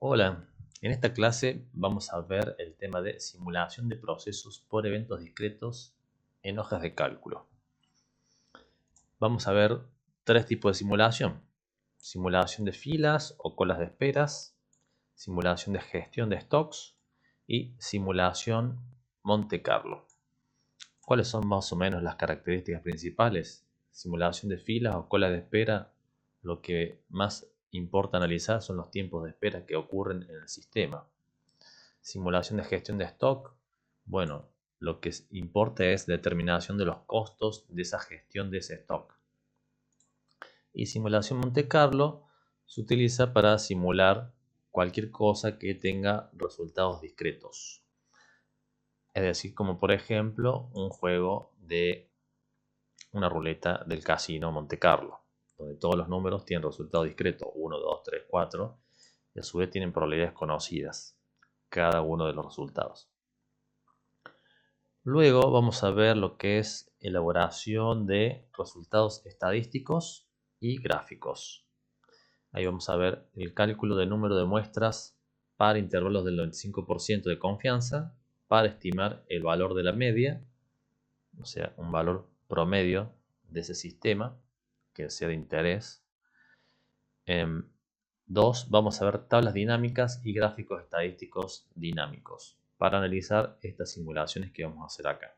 Hola, en esta clase vamos a ver el tema de simulación de procesos por eventos discretos en hojas de cálculo. Vamos a ver tres tipos de simulación. Simulación de filas o colas de esperas, simulación de gestión de stocks y simulación Monte Carlo. ¿Cuáles son más o menos las características principales? Simulación de filas o colas de espera, lo que más importa analizar son los tiempos de espera que ocurren en el sistema. Simulación de gestión de stock, bueno, lo que importa es determinación de los costos de esa gestión de ese stock. Y simulación Monte Carlo se utiliza para simular cualquier cosa que tenga resultados discretos. Es decir, como por ejemplo un juego de una ruleta del casino Monte Carlo, donde todos los números tienen resultados discretos, 1, 2, 3, 4, y a su vez tienen probabilidades conocidas, cada uno de los resultados. Luego vamos a ver lo que es elaboración de resultados estadísticos y gráficos. Ahí vamos a ver el cálculo del número de muestras para intervalos del 95% de confianza para estimar el valor de la media, o sea, un valor promedio de ese sistema que sea de interés. 2. Vamos a ver tablas dinámicas y gráficos estadísticos dinámicos para analizar estas simulaciones que vamos a hacer acá.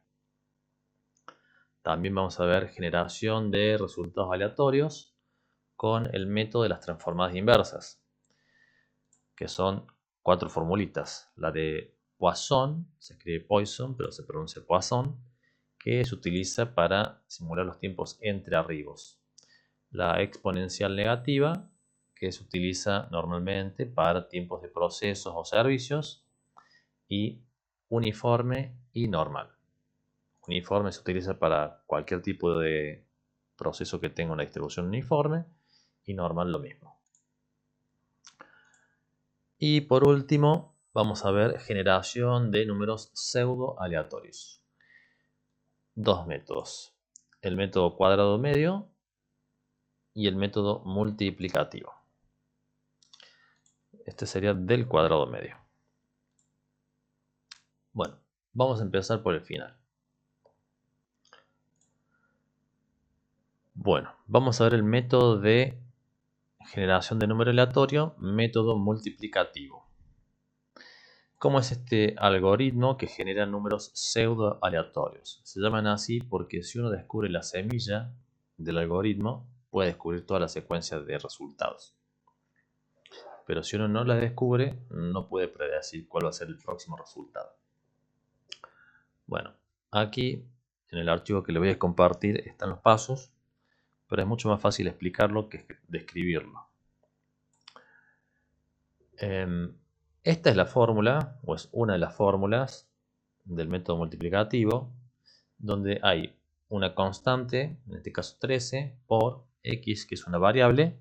También vamos a ver generación de resultados aleatorios con el método de las transformadas inversas, que son 4 formulitas. La de Poisson, se escribe Poisson, pero se pronuncia Poisson, que se utiliza para simular los tiempos entre arribos. La exponencial negativa, que se utiliza normalmente para tiempos de procesos o servicios, y uniforme y normal. Uniforme se utiliza para cualquier tipo de proceso que tenga una distribución uniforme y normal lo mismo. Y por último vamos a ver generación de números pseudo aleatorios. Dos métodos, el método cuadrado medio y el método multiplicativo. Este sería del cuadrado medio. Bueno, vamos a empezar por el final. Bueno, vamos a ver el método de generación de número aleatorio, método multiplicativo. ¿Cómo es este algoritmo que genera números pseudo aleatorios? Se llaman así porque si uno descubre la semilla del algoritmo, puede descubrir toda la secuencia de resultados. Pero si uno no la descubre, no puede predecir cuál va a ser el próximo resultado. Bueno, aquí en el archivo que le voy a compartir están los pasos, pero es mucho más fácil explicarlo que describirlo. Esta es la fórmula, o es una de las fórmulas del método multiplicativo, donde hay una constante, en este caso 13, por x, que es una variable,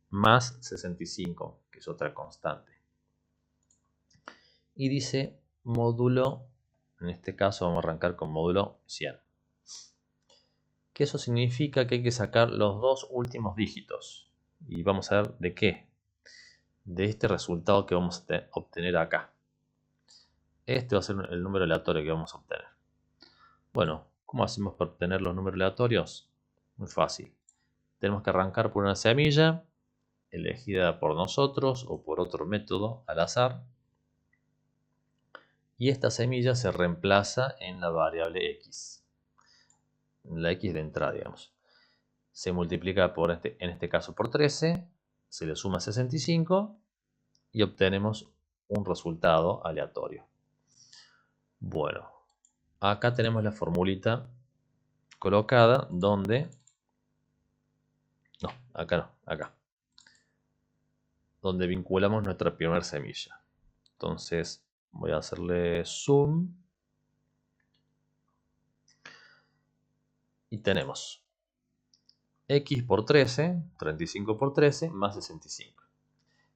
más 65, que es otra constante. Y dice módulo, en este caso vamos a arrancar con módulo 100. Que eso significa que hay que sacar los dos últimos dígitos. Y vamos a ver de qué. De este resultado que vamos a obtener acá. Este va a ser el número aleatorio que vamos a obtener. Bueno, ¿cómo hacemos para obtener los números aleatorios? Muy fácil. Tenemos que arrancar por una semilla elegida por nosotros o por otro método al azar. Y esta semilla se reemplaza en la variable x. La x de entrada, digamos. Se multiplica por en este caso por 13, se le suma 65 y obtenemos un resultado aleatorio. Bueno, acá tenemos la formulita colocada donde... No, acá. Donde vinculamos nuestra primera semilla. Entonces voy a hacerle zoom. Y tenemos x por 13, 35 por 13, más 65.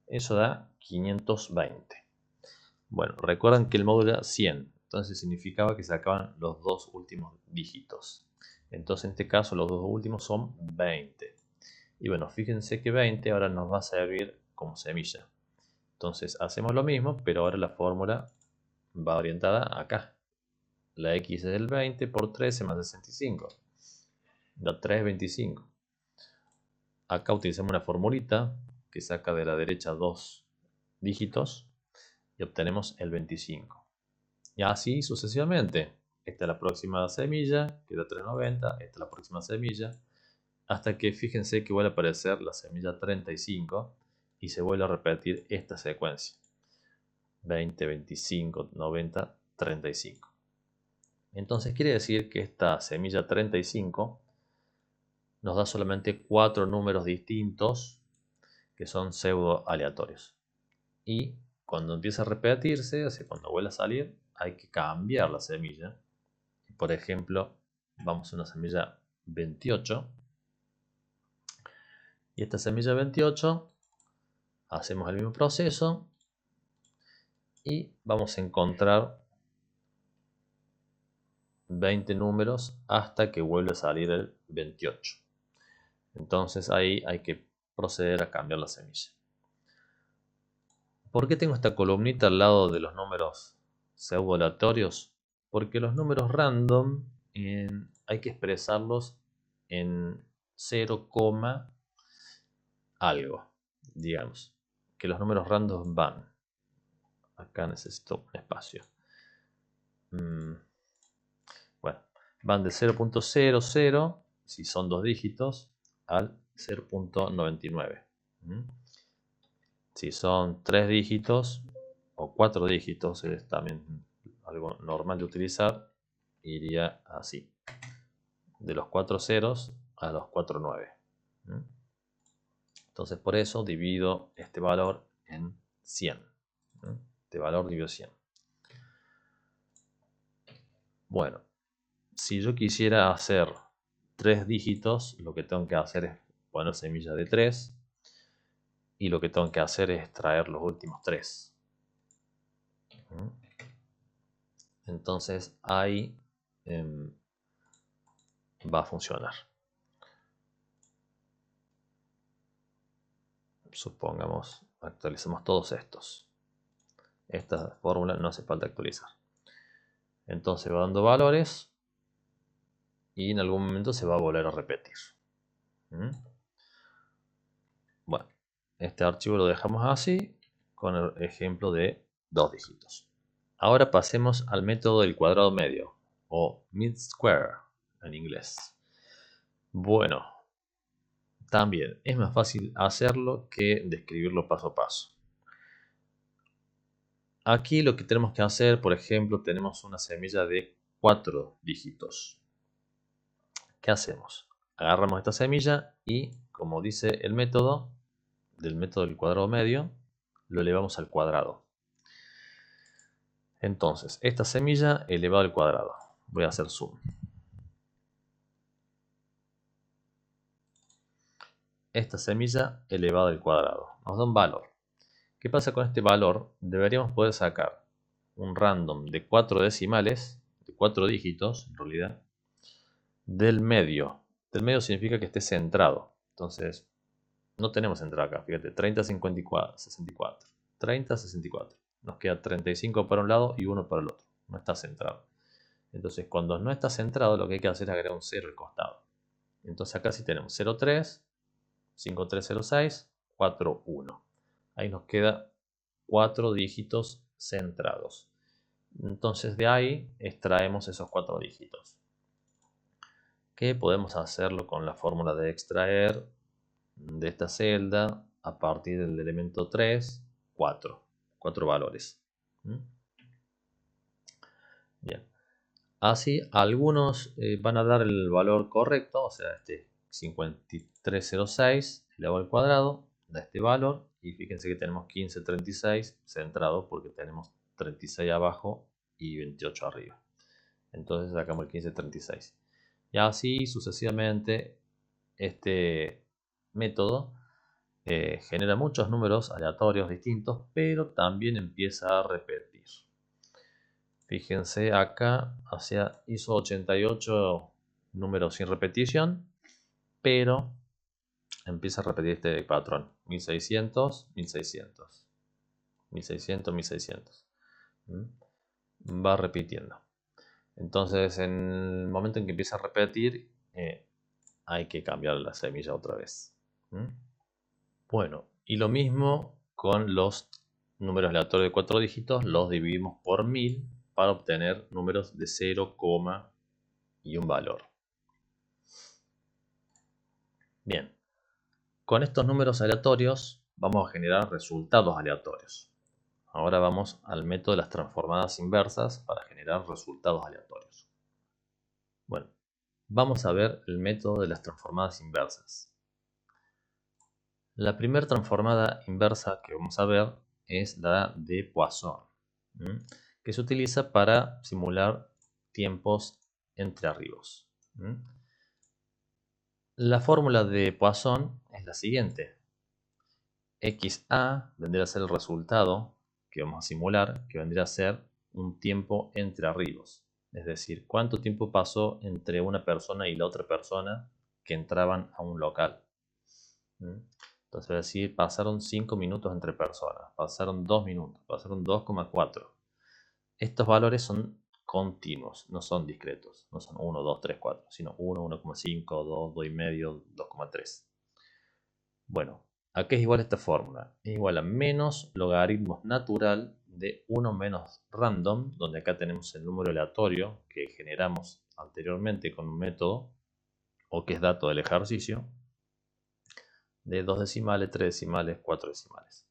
Eso da 520. Bueno, recuerdan que el módulo era 100. Entonces significaba que sacaban los dos últimos dígitos. Entonces en este caso los dos últimos son 20. Y bueno, fíjense que 20 ahora nos va a servir como semilla. Entonces hacemos lo mismo, pero ahora la fórmula va orientada acá. La x es el 20 por 13 más 65. Da 3,25. Acá utilizamos una formulita que saca de la derecha 2 dígitos y obtenemos el 25. Y así sucesivamente. Esta es la próxima semilla, que da 3,90. Esta es la próxima semilla. Hasta que fíjense que vuelve a aparecer la semilla 35 y se vuelve a repetir esta secuencia. 20, 25, 90, 35. Entonces quiere decir que esta semilla 35 nos da solamente 4 números distintos que son pseudo aleatorios. Y cuando empieza a repetirse, o sea, cuando vuelve a salir, hay que cambiar la semilla. Por ejemplo, vamos a una semilla 28. Y esta semilla 28, hacemos el mismo proceso y vamos a encontrar 20 números hasta que vuelve a salir el 28. Entonces ahí hay que proceder a cambiar la semilla. ¿Por qué tengo esta columnita al lado de los números pseudo aleatorios? Porque los números random hay que expresarlos en 0, algo. Digamos que los números random van. Acá necesito un espacio. Bueno, van de 0.00, si son 2 dígitos, al 0.99. Si son 3 dígitos o 4 dígitos, es también algo normal de utilizar, iría así. De los 4 ceros a los 4 9. Entonces por eso divido este valor en 100. Este valor divido 100. Bueno, si yo quisiera hacer 3 dígitos, lo que tengo que hacer es poner semilla de 3. Y lo que tengo que hacer es extraer los últimos 3. Entonces ahí va a funcionar. Supongamos, actualizamos todos estos. Esta fórmula no hace falta actualizar. Entonces va dando valores y en algún momento se va a volver a repetir. Bueno, este archivo lo dejamos así con el ejemplo de 2 dígitos. Ahora pasemos al método del cuadrado medio o mid square en inglés. Bueno, también es más fácil hacerlo que describirlo paso a paso. Aquí lo que tenemos que hacer, por ejemplo, tenemos una semilla de 4 dígitos. ¿Qué hacemos? Agarramos esta semilla y, como dice el método, del método del cuadrado medio, lo elevamos al cuadrado. Entonces, esta semilla elevado al cuadrado. Voy a hacer zoom. Esta semilla elevada al cuadrado. Nos da un valor. ¿Qué pasa con este valor? Deberíamos poder sacar un random de 4 decimales, de 4 dígitos en realidad, del medio. Del medio significa que esté centrado. Entonces, no tenemos centrado acá. Fíjate, 30, 54, 64. 30, 64. Nos queda 35 para un lado y 1 para el otro. No está centrado. Entonces, cuando no está centrado, lo que hay que hacer es agregar un 0 al costado. Entonces, acá sí tenemos 0,3, 5306, 41. Ahí nos queda 4 dígitos centrados. Entonces de ahí extraemos esos 4 dígitos. Que podemos hacerlo con la fórmula de extraer de esta celda a partir del elemento 3, 4. 4 valores. Bien. Así algunos van a dar el valor correcto, o sea, este 5306 elevado al cuadrado da este valor y fíjense que tenemos 1536 centrado porque tenemos 36 abajo y 28 arriba. Entonces sacamos el 1536. Y así sucesivamente este método genera muchos números aleatorios distintos, pero también empieza a repetir. Fíjense acá, hizo 88 números sin repetición, pero empieza a repetir este patrón, 1600, 1600. 1600, 1600. Va repitiendo. Entonces, en el momento en que empieza a repetir, hay que cambiar la semilla otra vez. Bueno, y lo mismo con los números aleatorios de 4 dígitos, los dividimos por 1000 para obtener números de 0, y un valor. Bien, con estos números aleatorios vamos a generar resultados aleatorios. Ahora vamos al método de las transformadas inversas para generar resultados aleatorios. Bueno, vamos a ver el método de las transformadas inversas. La primera transformada inversa que vamos a ver es la de Poisson, que se utiliza para simular tiempos entre arribos. La fórmula de Poisson es la siguiente. XA vendría a ser el resultado que vamos a simular, que vendría a ser un tiempo entre arribos. Es decir, cuánto tiempo pasó entre una persona y la otra persona que entraban a un local. Entonces voy a decir, pasaron 5 minutos entre personas, pasaron 2 minutos, pasaron 2,4. Estos valores son continuos, no son discretos. No son 1, 2, 3, 4, sino 1, 1,5, 2, 2,5, 2,3. Bueno, ¿a qué es igual esta fórmula? Es igual a menos logaritmo natural de 1 menos random, donde acá tenemos el número aleatorio que generamos anteriormente con un método, o que es dato del ejercicio, de 2 decimales, 3 decimales, 4 decimales.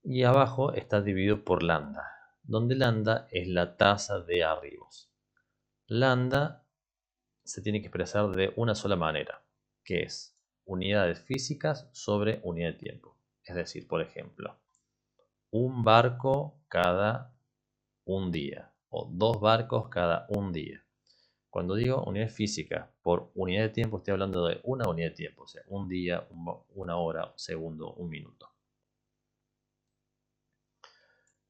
Y abajo está dividido por lambda, donde lambda es la tasa de arribos. Lambda se tiene que expresar de una sola manera, que es unidades físicas sobre unidad de tiempo. Es decir, por ejemplo, un barco cada un día o 2 barcos cada un día. Cuando digo unidad física por unidad de tiempo, estoy hablando de una unidad de tiempo, o sea, un día, una hora, un segundo, un minuto.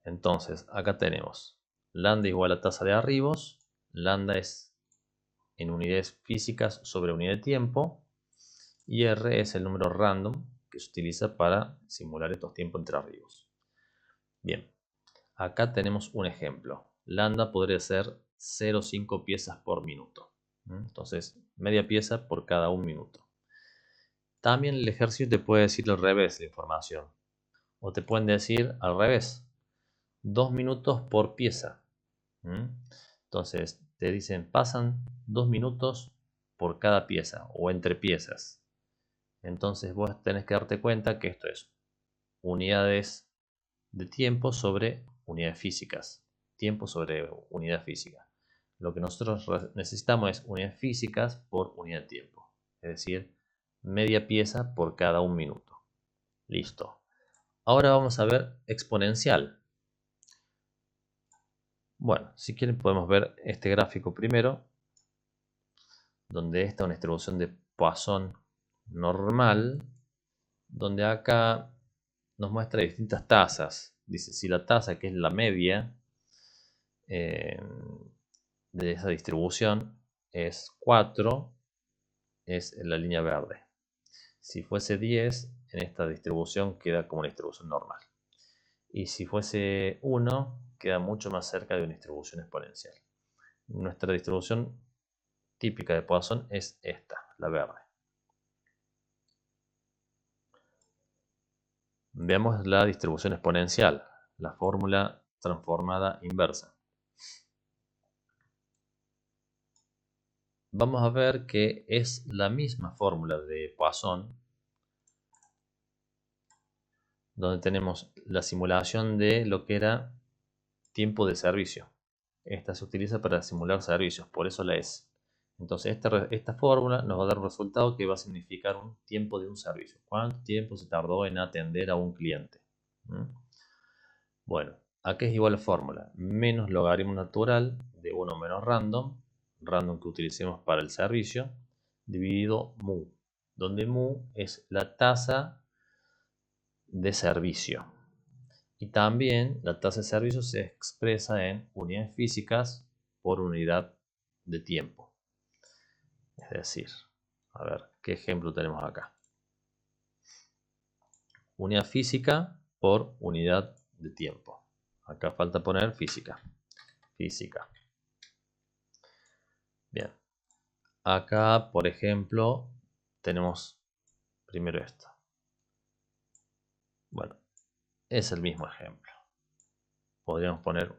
Entonces, acá tenemos lambda igual a tasa de arribos, lambda es en unidades físicas sobre unidad de tiempo, y R es el número random que se utiliza para simular estos tiempos entre arribos. Bien, acá tenemos un ejemplo. Lambda podría ser 0,5 piezas por minuto. Entonces, media pieza por cada un minuto. También el ejercicio te puede decir al revés la información. O te pueden decir al revés. 2 minutos por pieza. Entonces, te dicen, pasan 2 minutos por cada pieza o entre piezas. Entonces, vos tenés que darte cuenta que esto es unidades de tiempo sobre unidades físicas. Tiempo sobre unidad física. Lo que nosotros necesitamos es unidades físicas por unidad de tiempo. Es decir, media pieza por cada un minuto. Listo. Ahora vamos a ver exponencial. Bueno, si quieren podemos ver este gráfico primero, donde está una distribución de Poisson normal, donde acá nos muestra distintas tasas. Dice, si la tasa, que es la media de esa distribución, es 4, es la línea verde. Si fuese 10, en esta distribución queda como una distribución normal. Y si fuese 1, queda mucho más cerca de una distribución exponencial. Nuestra distribución típica de Poisson es esta, la verde. Veamos la distribución exponencial, la fórmula transformada inversa. Vamos a ver que es la misma fórmula de Poisson, donde tenemos la simulación de lo que era tiempo de servicio. Esta se utiliza para simular servicios, por eso la S. Entonces esta fórmula nos va a dar un resultado que va a significar un tiempo de un servicio. ¿Cuánto tiempo se tardó en atender a un cliente? Bueno, ¿a qué es igual la fórmula? Menos logaritmo natural de 1 menos random que utilicemos para el servicio, dividido mu, donde mu es la tasa de servicio. Y también la tasa de servicio se expresa en unidades físicas por unidad de tiempo. Es decir, a ver, ¿qué ejemplo tenemos acá? Unidad física por unidad de tiempo. Acá falta poner física. Física. Bien. Acá, por ejemplo, tenemos primero esto. Bueno, es el mismo ejemplo. Podríamos poner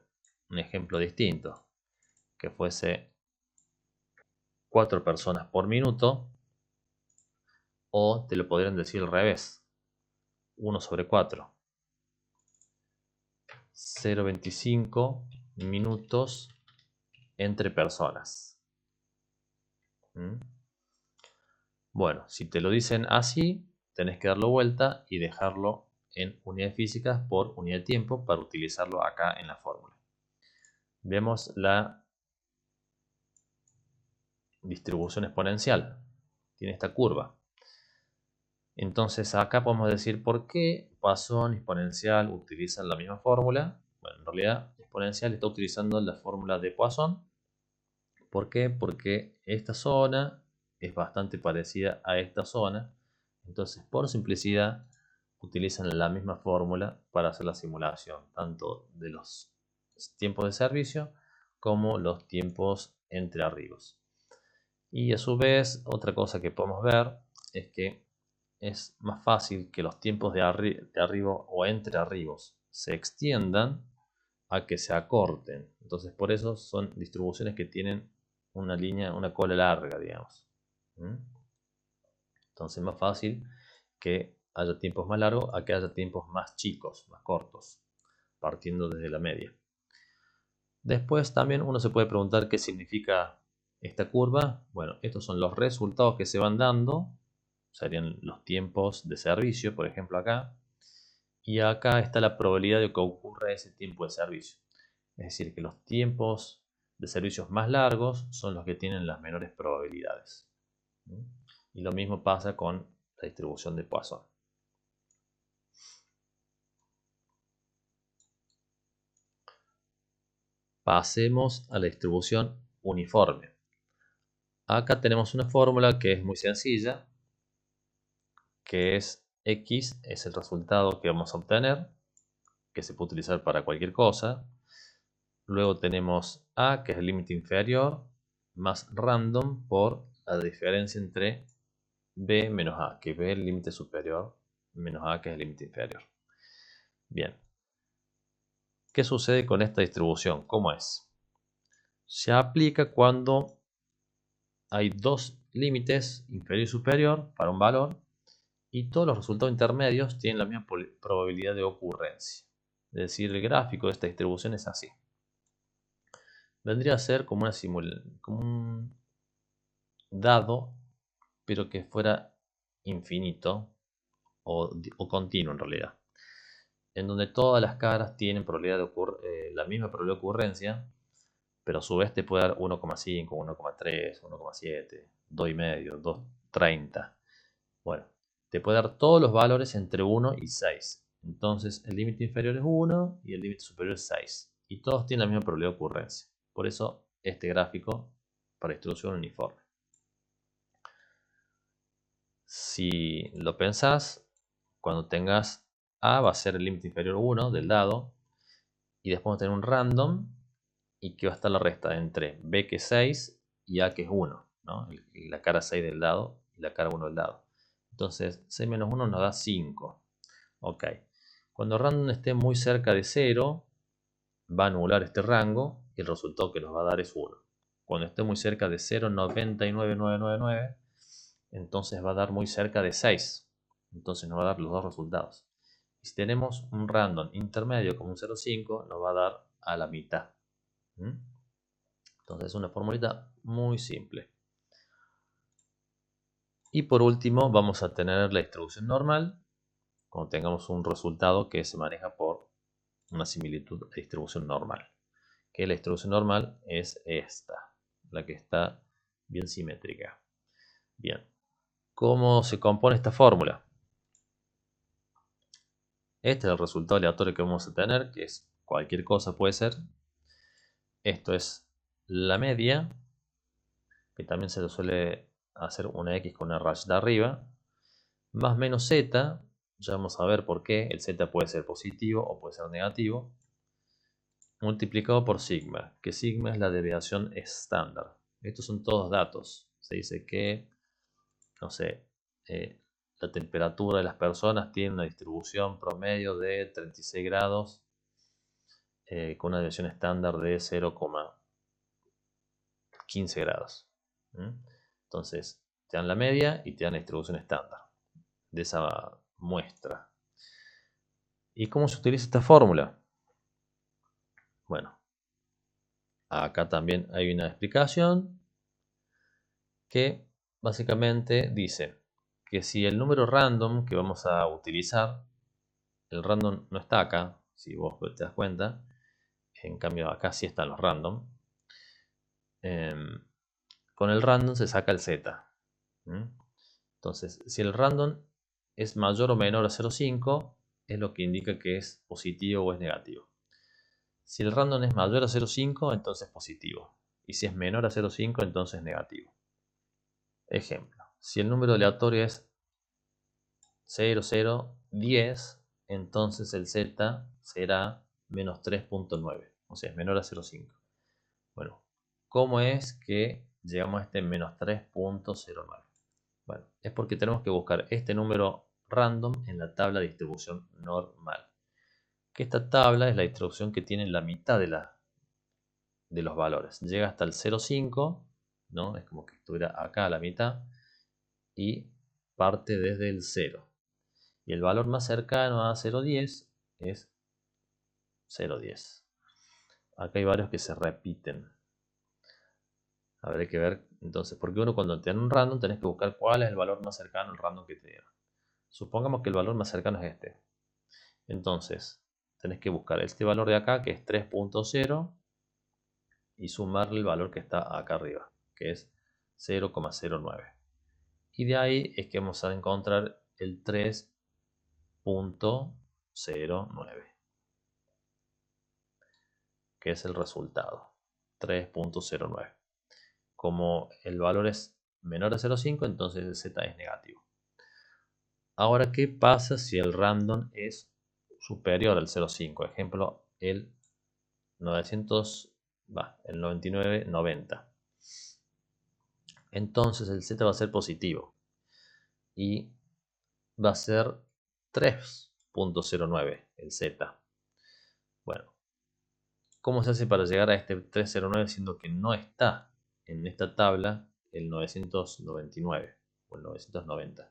un ejemplo distinto, que fuese 4 personas por minuto, o te lo podrían decir al revés, 1 sobre 4. 0,25 minutos entre personas. Bueno, si te lo dicen así, tenés que darlo vuelta y dejarlo en unidades físicas por unidad de tiempo para utilizarlo acá en la fórmula. Vemos la distribución exponencial. Tiene esta curva. Entonces acá podemos decir por qué Poisson y exponencial utilizan la misma fórmula. Bueno, en realidad exponencial está utilizando la fórmula de Poisson. ¿Por qué? Porque esta zona es bastante parecida a esta zona. Entonces, por simplicidad, utilizan la misma fórmula para hacer la simulación, tanto de los tiempos de servicio como los tiempos entre arribos. Y a su vez, otra cosa que podemos ver es que es más fácil que los tiempos de arribo o entre arribos se extiendan a que se acorten. Entonces, por eso son distribuciones que tienen una línea, una cola larga, digamos. Entonces, es más fácil que haya tiempos más largos a que haya tiempos más chicos, más cortos, partiendo desde la media. Después también uno se puede preguntar qué significa esta curva. Bueno, estos son los resultados que se van dando, serían los tiempos de servicio, por ejemplo acá, y acá está la probabilidad de que ocurra ese tiempo de servicio. Es decir, que los tiempos de servicios más largos son los que tienen las menores probabilidades. Y lo mismo pasa con la distribución de Poisson. Pasemos a la distribución uniforme. Acá tenemos una fórmula que es muy sencilla, que es X es el resultado que vamos a obtener, que se puede utilizar para cualquier cosa. Luego tenemos A, que es el límite inferior, más random por la diferencia entre B menos A, que B es el límite superior, menos A, que es el límite inferior. Bien. ¿Qué sucede con esta distribución? ¿Cómo es? Se aplica cuando hay dos límites, inferior y superior, para un valor, y todos los resultados intermedios tienen la misma probabilidad de ocurrencia. Es decir, el gráfico de esta distribución es así. Vendría a ser como un dado, pero que fuera infinito o continuo en realidad, en donde todas las caras tienen la misma probabilidad de ocurrencia, pero a su vez te puede dar 1,5, 1,3, 1,7, 2,5, 2,30. Bueno, te puede dar todos los valores entre 1 y 6. Entonces el límite inferior es 1 y el límite superior es 6. Y todos tienen la misma probabilidad de ocurrencia. Por eso este gráfico para distribución uniforme. Si lo pensás, cuando tengas A va a ser el límite inferior 1 del dado. Y después vamos a tener un random. Y que va a estar la resta entre B que es 6 y A que es 1. ¿no? La cara 6 del dado y la cara 1 del dado. Entonces 6 menos 1 nos da 5. Ok. Cuando random esté muy cerca de 0, va a anular este rango y el resultado que nos va a dar es 1. Cuando esté muy cerca de 0,99999, entonces va a dar muy cerca de 6. Entonces nos va a dar los dos resultados. Y si tenemos un random intermedio como un 0,5, nos va a dar a la mitad. Entonces es una formulita muy simple. Y por último vamos a tener la distribución normal, cuando tengamos un resultado que se maneja por una similitud de distribución normal. Que la distribución normal es esta, la que está bien simétrica. Bien, ¿cómo se compone esta fórmula? Este es el resultado aleatorio que vamos a tener, que es cualquier cosa puede ser. Esto es la media, que también se lo suele hacer una X con una raya de arriba, más menos Z, ya vamos a ver por qué el z puede ser positivo o puede ser negativo, multiplicado por sigma, que sigma es la desviación estándar. Estos son todos datos. Se dice que, no sé, la temperatura de las personas tiene una distribución promedio de 36 grados con una desviación estándar de 0,15 grados. Entonces, te dan la media y te dan la distribución estándar de esa muestra. ¿Y cómo se utiliza esta fórmula? Bueno, acá también hay una explicación que básicamente dice que si el número random que vamos a utilizar, el random no está acá, si vos te das cuenta, en cambio acá sí están los random, con el random se saca el z. Entonces, si el random es mayor o menor a 0,5, es lo que indica que es positivo o es negativo. Si el random es mayor a 0,5, entonces positivo. Y si es menor a 0,5, entonces negativo. Ejemplo, si el número aleatorio es 0, 0, 10, entonces el z será menos 3.9. O sea, es menor a 0,5. Bueno, ¿cómo es que llegamos a este menos 3.09? Bueno, es porque tenemos que buscar este número random en la tabla de distribución normal. Que esta tabla es la distribución que tiene la mitad de los valores. Llega hasta el 0,5, ¿no? Es como que estuviera acá a la mitad y parte desde el 0. Y el valor más cercano a 0,10 es 0,10. Acá hay varios que se repiten. Habrá que ver entonces, porque uno cuando te dan un random tenés que buscar cuál es el valor más cercano al random que te dieron. Supongamos que el valor más cercano es este. Entonces, tenés que buscar este valor de acá, que es 3.0, y sumarle el valor que está acá arriba, que es 0,09. Y de ahí es que vamos a encontrar el 3.09, que es el resultado, 3.09. Como el valor es menor a 0,5, entonces el z es negativo. Ahora, ¿qué pasa si el random es superior al 0,5? Ejemplo, el 99,90. Entonces el z va a ser positivo y va a ser 3.09 el z. Bueno, ¿cómo se hace para llegar a este 309 siendo que no está en esta tabla el 999 o el 990?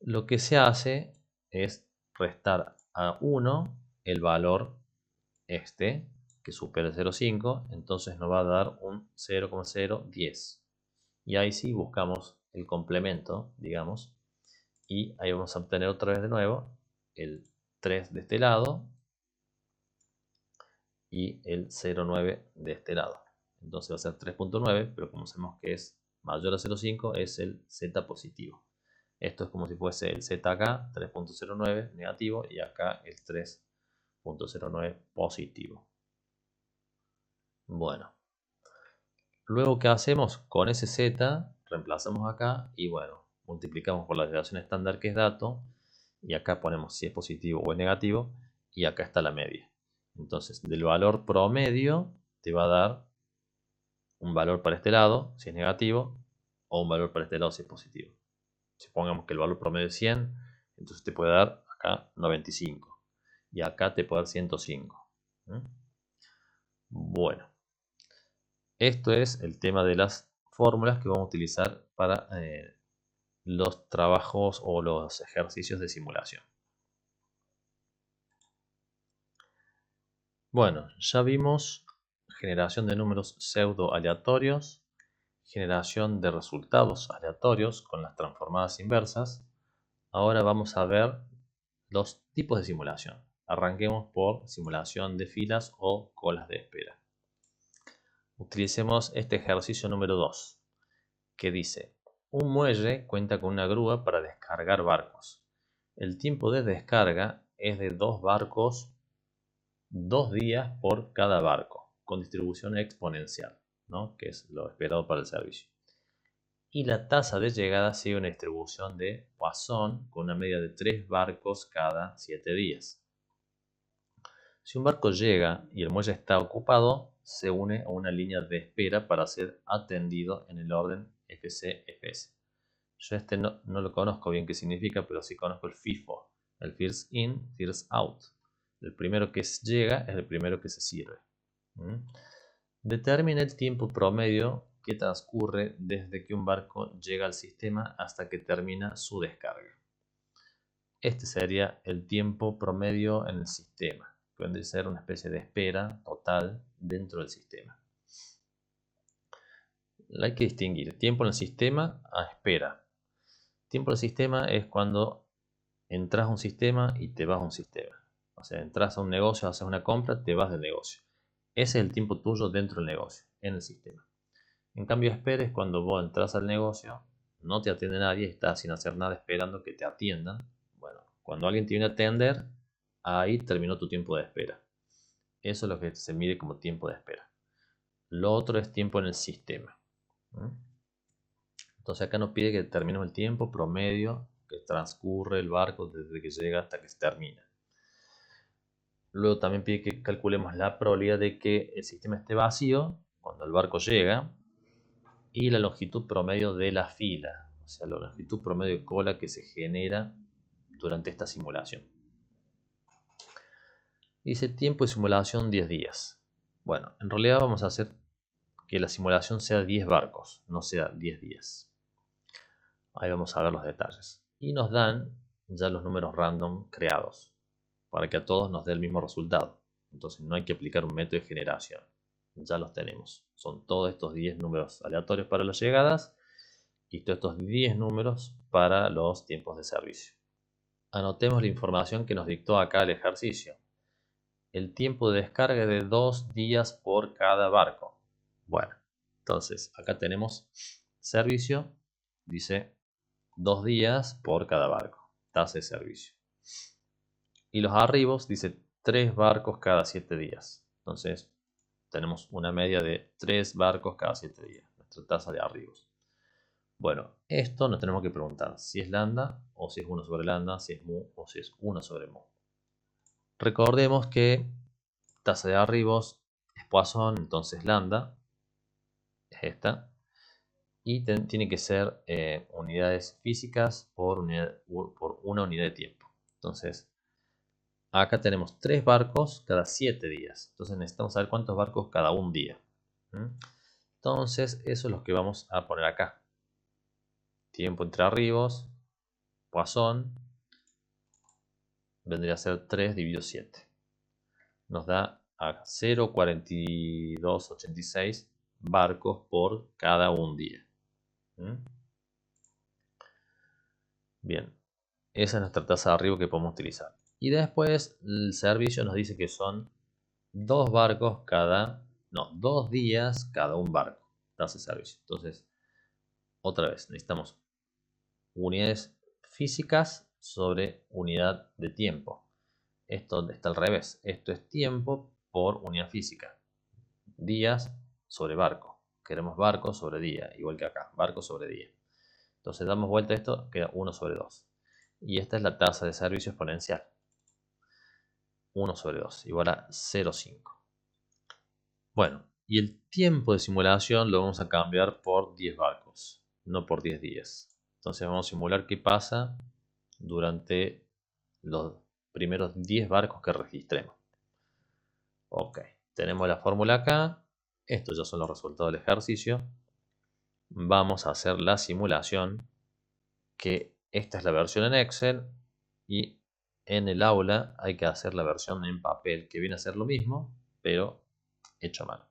Lo que se hace es restar a 1 el valor este, que supera el 0,5, entonces nos va a dar un 0,010. Y ahí sí buscamos el complemento, digamos, y ahí vamos a obtener otra vez de nuevo el 3 de este lado y el 0,9 de este lado. Entonces va a ser 3.9, pero como sabemos que es mayor a 0,5 es el z positivo. Esto es como si fuese el z acá, 3.09 negativo, y acá el 3.09 positivo. Bueno, luego ¿qué hacemos? Con ese z reemplazamos acá y bueno, multiplicamos por la desviación estándar que es dato, y acá ponemos si es positivo o es negativo, y acá está la media. Entonces, del valor promedio te va a dar un valor para este lado, si es negativo, o un valor para este lado si es positivo. Supongamos que el valor promedio es 100, entonces te puede dar acá 95, y acá te puede dar 105. Bueno, esto es el tema de las fórmulas que vamos a utilizar para los trabajos o los ejercicios de simulación. Bueno, ya vimos generación de números pseudo aleatorios, generación de resultados aleatorios con las transformadas inversas. Ahora vamos a ver los tipos de simulación. Arranquemos por simulación de filas o colas de espera. Utilicemos este ejercicio número 2, que dice: un muelle cuenta con una grúa para descargar barcos. El tiempo de descarga es de 2 barcos 2 días por cada barco, con distribución exponencial, ¿no? Que es lo esperado para el servicio. Y la tasa de llegada sigue una distribución de Poisson con una media de 3 barcos cada 7 días. Si un barco llega y el muelle está ocupado, se une a una línea de espera para ser atendido en el orden FC-FS. Yo no lo conozco bien qué significa, pero sí conozco el FIFO, el First In, First Out. El primero que llega es el primero que se sirve. Determina el tiempo promedio que transcurre desde que un barco llega al sistema hasta que termina su descarga. Este sería el tiempo promedio en el sistema. Puede ser una especie de espera total dentro del sistema. Hay que distinguir tiempo en el sistema a espera. Tiempo en el sistema es cuando entras a un sistema y te vas a un sistema. O sea, entras a un negocio, haces una compra, te vas del negocio. Ese es el tiempo tuyo dentro del negocio, en el sistema. En cambio, espera es cuando vos entras al negocio, no te atiende nadie, estás sin hacer nada esperando que te atiendan. Bueno, cuando alguien te viene a atender, ahí terminó tu tiempo de espera. Eso es lo que se mide como tiempo de espera. Lo otro es tiempo en el sistema. Entonces acá nos pide que terminemos el tiempo promedio que transcurre el barco desde que llega hasta que se termina. Luego también pide que calculemos la probabilidad de que el sistema esté vacío cuando el barco llega y la longitud promedio de la fila, o sea, la longitud promedio de cola que se genera durante esta simulación. Dice tiempo de simulación 10 días. Bueno, en realidad vamos a hacer que la simulación sea 10 barcos, no sea 10 días. Ahí vamos a ver los detalles. Y nos dan ya los números random creados, para que a todos nos dé el mismo resultado. Entonces no hay que aplicar un método de generación. Ya los tenemos. Son todos estos 10 números aleatorios para las llegadas y todos estos 10 números para los tiempos de servicio. Anotemos la información que nos dictó acá el ejercicio. El tiempo de descarga es de 2 días por cada barco. Bueno, entonces acá tenemos servicio, dice 2 días por cada barco, tasa de servicio. Y los arribos dice 3 barcos cada 7 días. Entonces tenemos una media de 3 barcos cada 7 días, nuestra tasa de arribos. Bueno, esto nos tenemos que preguntar si es lambda o si es 1 sobre lambda, si es mu o si es 1 sobre mu. Recordemos que tasa de arribos es Poisson, entonces lambda es esta. Y tiene que ser unidades físicas por una unidad de tiempo. Entonces, acá tenemos 3 barcos cada 7 días. Entonces necesitamos saber cuántos barcos cada un día. Entonces, eso es lo que vamos a poner acá. Tiempo entre arribos, Poisson, vendría a ser 3 dividido 7. Nos da a 0,4286 barcos por cada un día. Bien, esa es nuestra tasa de arribo que podemos utilizar. Y después el servicio nos dice que son 2 días cada un barco. Tasa de servicio. Entonces, otra vez, necesitamos unidades físicas sobre unidad de tiempo. Esto está al revés. Esto es tiempo por unidad física. Días sobre barco. Queremos barco sobre día, igual que acá. Barco sobre día. Entonces damos vuelta a esto, queda 1 sobre 2. Y esta es la tasa de servicio exponencial. 1 sobre 2 igual a 0,5. Bueno, y el tiempo de simulación lo vamos a cambiar por 10 barcos, no por 10 días. Entonces vamos a simular qué pasa durante los primeros 10 barcos que registremos. Ok, tenemos la fórmula acá. Estos ya son los resultados del ejercicio. Vamos a hacer la simulación, que esta es la versión en Excel, y en el aula hay que hacer la versión en papel, que viene a ser lo mismo, pero hecho a mano.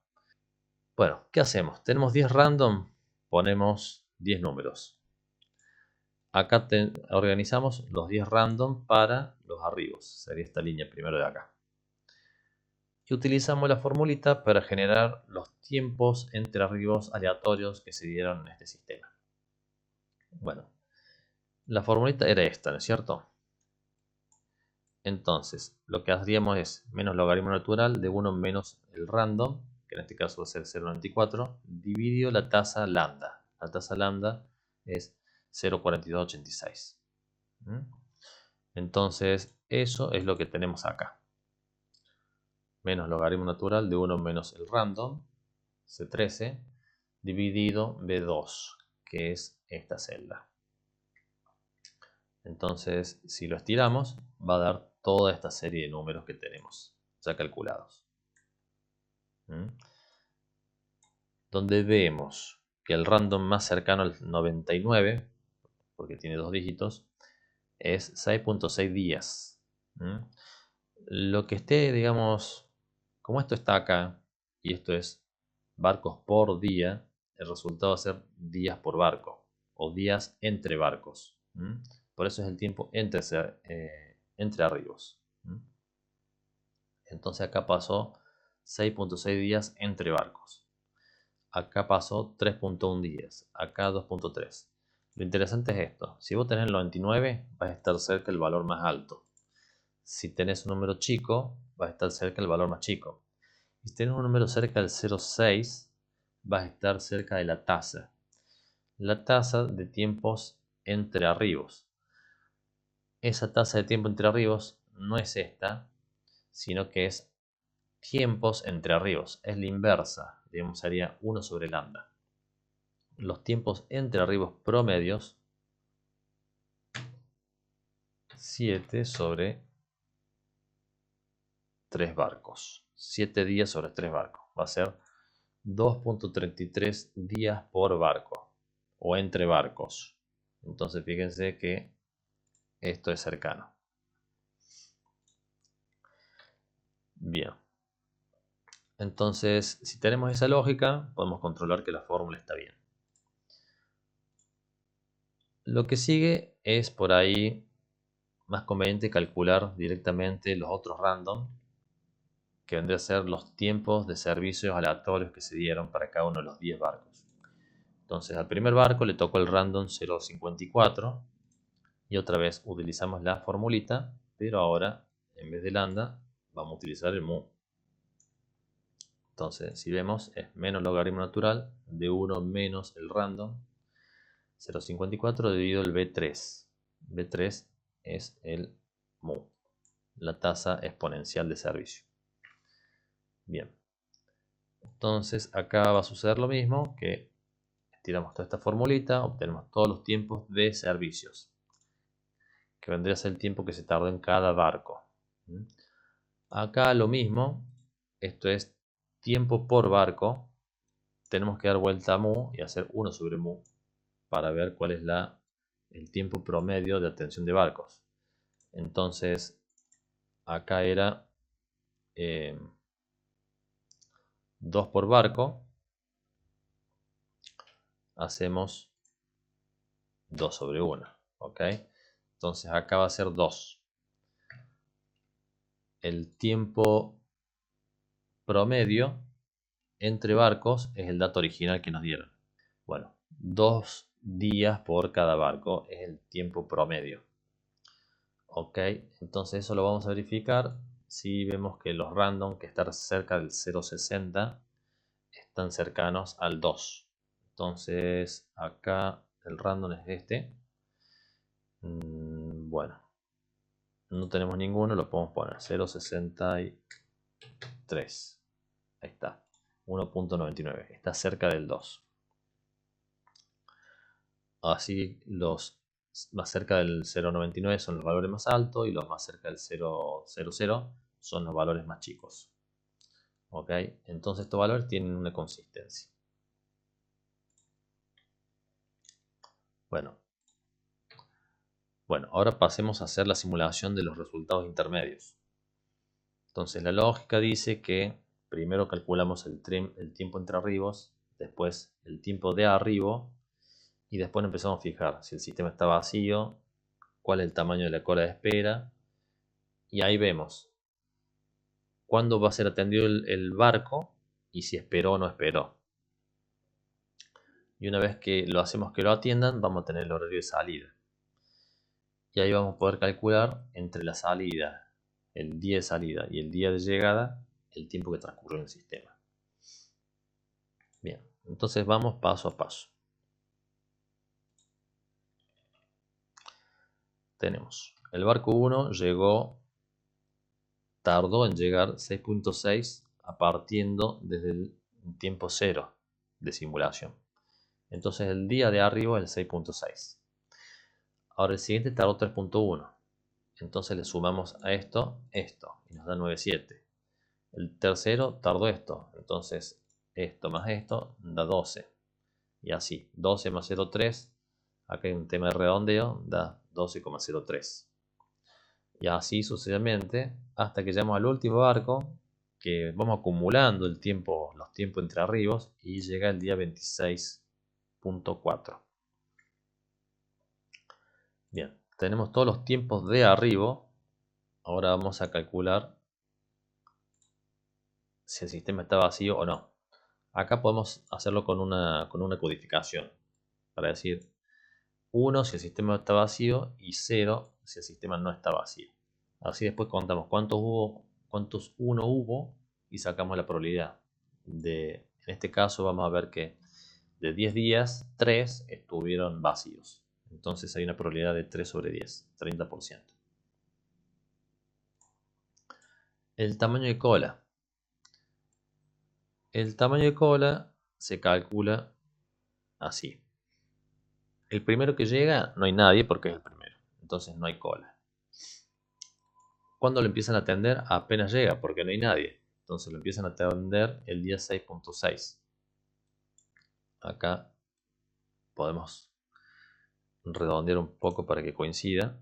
Bueno, ¿qué hacemos? Tenemos 10 random, ponemos 10 números. Acá organizamos los 10 random para los arribos, sería esta línea primero de acá. Y utilizamos la formulita para generar los tiempos entre arribos aleatorios que se dieron en este sistema. Bueno, la formulita era esta, ¿no es cierto? Entonces, lo que haríamos es menos logaritmo natural de 1 menos el random, que en este caso va a ser 0,94, dividido la tasa lambda. La tasa lambda es 0,4286. Entonces eso es lo que tenemos acá. Menos logaritmo natural de 1 menos el random, C13, dividido B2, que es esta celda. Entonces, si lo estiramos, va a dar toda esta serie de números que tenemos ya calculados. Donde vemos que el random más cercano al 99, porque tiene 2 dígitos, es 6.6 días. Lo que esté, digamos, como esto está acá, y esto es barcos por día, el resultado va a ser días por barco, o días entre barcos. Por eso es el tiempo entre arribos. Entonces acá pasó 6.6 días entre barcos. Acá pasó 3.1 días. Acá 2.3. Lo interesante es esto. Si vos tenés el 99, vas a estar cerca del valor más alto. Si tenés un número chico, vas a estar cerca del valor más chico. Y si tenés un número cerca del 0,6, vas a estar cerca de la tasa. La tasa de tiempos entre arribos. Esa tasa de tiempo entre arribos no es esta, sino que es tiempos entre arribos. Es la inversa. Digamos, sería 1 sobre lambda. Los tiempos entre arribos promedios, 7 sobre 3 barcos. 7 días sobre 3 barcos. Va a ser 2.33 días por barco. O entre barcos. Entonces fíjense que esto es cercano. Bien. Entonces, si tenemos esa lógica, podemos controlar que la fórmula está bien. Lo que sigue es por ahí más conveniente calcular directamente los otros random, que vendría a ser los tiempos de servicios aleatorios que se dieron para cada uno de los 10 barcos. Entonces al primer barco le tocó el random 0.54 y otra vez utilizamos la formulita, pero ahora en vez de lambda vamos a utilizar el mu. Entonces si vemos es menos logaritmo natural de 1 menos el random 0.54 dividido el B3. B3 es el mu, la tasa exponencial de servicio. Bien, entonces acá va a suceder lo mismo, que estiramos toda esta formulita, obtenemos todos los tiempos de servicios, que vendría a ser el tiempo que se tardó en cada barco. Acá lo mismo, esto es tiempo por barco, tenemos que dar vuelta a mu y hacer 1 sobre mu para ver cuál es el tiempo promedio de atención de barcos. Entonces acá era 2 por barco, hacemos 2 sobre 1, ¿ok? Entonces acá va a ser 2. El tiempo promedio entre barcos es el dato original que nos dieron. Bueno, 2 días por cada barco es el tiempo promedio. Ok, entonces eso lo vamos a verificar si vemos que los random que están cerca del 0.60 están cercanos al 2. Entonces acá el random es este. Bueno, no tenemos ninguno, lo podemos poner 0.63. Ahí está, 1.99, está cerca del 2. Así los más cerca del 0.99 son los valores más altos y los más cerca del 0.00 son los valores más chicos. ¿Ok? Entonces estos valores tienen una consistencia. Bueno, ahora pasemos a hacer la simulación de los resultados intermedios. Entonces la lógica dice que primero calculamos el tiempo entre arribos, después el tiempo de arribo, y después empezamos a fijar si el sistema está vacío, cuál es el tamaño de la cola de espera, y ahí vemos cuándo va a ser atendido el barco y si esperó o no esperó. Y una vez que lo hacemos que lo atiendan, vamos a tener el horario de salida. Y ahí vamos a poder calcular entre la salida, el día de salida y el día de llegada, el tiempo que transcurrió en el sistema. Bien, entonces vamos paso a paso. tenemos el barco 1 tardó en llegar 6.6 partiendo desde el tiempo 0 de simulación. Entonces el día de arriba es el 6.6. Ahora el siguiente tardó 3.1. Entonces le sumamos a esto, y nos da 9.7. El tercero tardó esto, entonces esto más esto da 12. Y así, 12 más 0.3, acá hay un tema de redondeo, da 12,03. Y así sucesivamente, hasta que llegamos al último barco, que vamos acumulando los tiempos entre arribos, y llega el día 26.4. Bien, tenemos todos los tiempos de arribo. Ahora vamos a calcular si el sistema está vacío o no. Acá podemos hacerlo con una codificación, para decir 1 si el sistema está vacío y 0 si el sistema no está vacío. Así después contamos cuántos 1 hubo y sacamos la probabilidad. En este caso vamos a ver que de 10 días, 3 estuvieron vacíos. Entonces hay una probabilidad de 3 sobre 10, 30%. El tamaño de cola. El tamaño de cola se calcula así. El primero que llega no hay nadie porque es el primero. Entonces no hay cola. ¿Cuándo lo empiezan a atender? Apenas llega porque no hay nadie. Entonces lo empiezan a atender el día 6.6. Acá podemos redondear un poco para que coincida.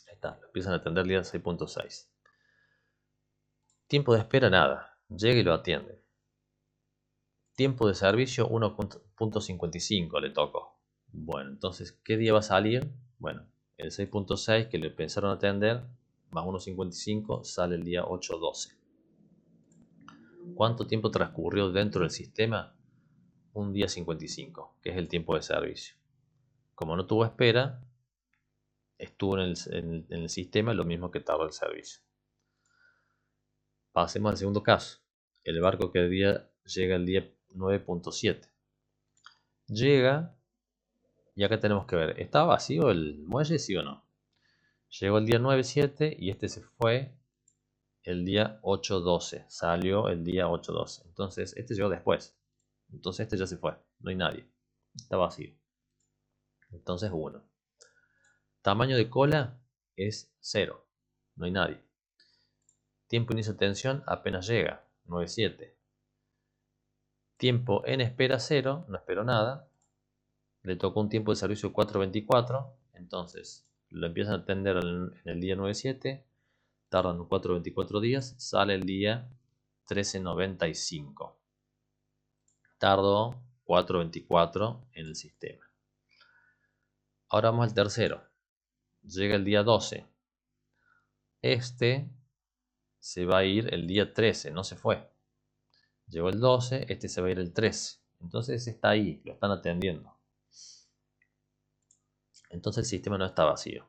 Ahí está, lo empiezan a atender el día 6.6. Tiempo de espera nada. Llega y lo atiende. Tiempo de servicio 1.55 le tocó. Bueno, entonces, ¿qué día va a salir? Bueno, el 6.6 que le pensaron atender, más 1.55, sale el día 8.12. ¿Cuánto tiempo transcurrió dentro del sistema? Un día 55, que es el tiempo de servicio. Como no tuvo espera, estuvo en el sistema lo mismo que tardó el servicio. Pasemos al segundo caso. El barco que llega el día 9.7. Llega, y acá tenemos que ver, ¿está vacío el muelle, sí o no? Llegó el día 9.7 y este se fue el día 8.12. Salió el día 8.12. Entonces, este llegó después. Entonces, este ya se fue. No hay nadie. Está vacío. Entonces, 1. Tamaño de cola es 0. No hay nadie. Tiempo inicio de tensión apenas llega. 9.7. Tiempo en espera 0. No espero nada. Le tocó un tiempo de servicio 4.24. Entonces, lo empiezan a atender en el día 9.7. Tardan 4.24 días. Sale el día 13.95. Tardó 4.24 en el sistema. Ahora vamos al tercero. Llega el día 12. Este se va a ir el día 13, no se fue. Llegó el 12, este se va a ir el 13. Entonces está ahí, lo están atendiendo. Entonces el sistema no está vacío.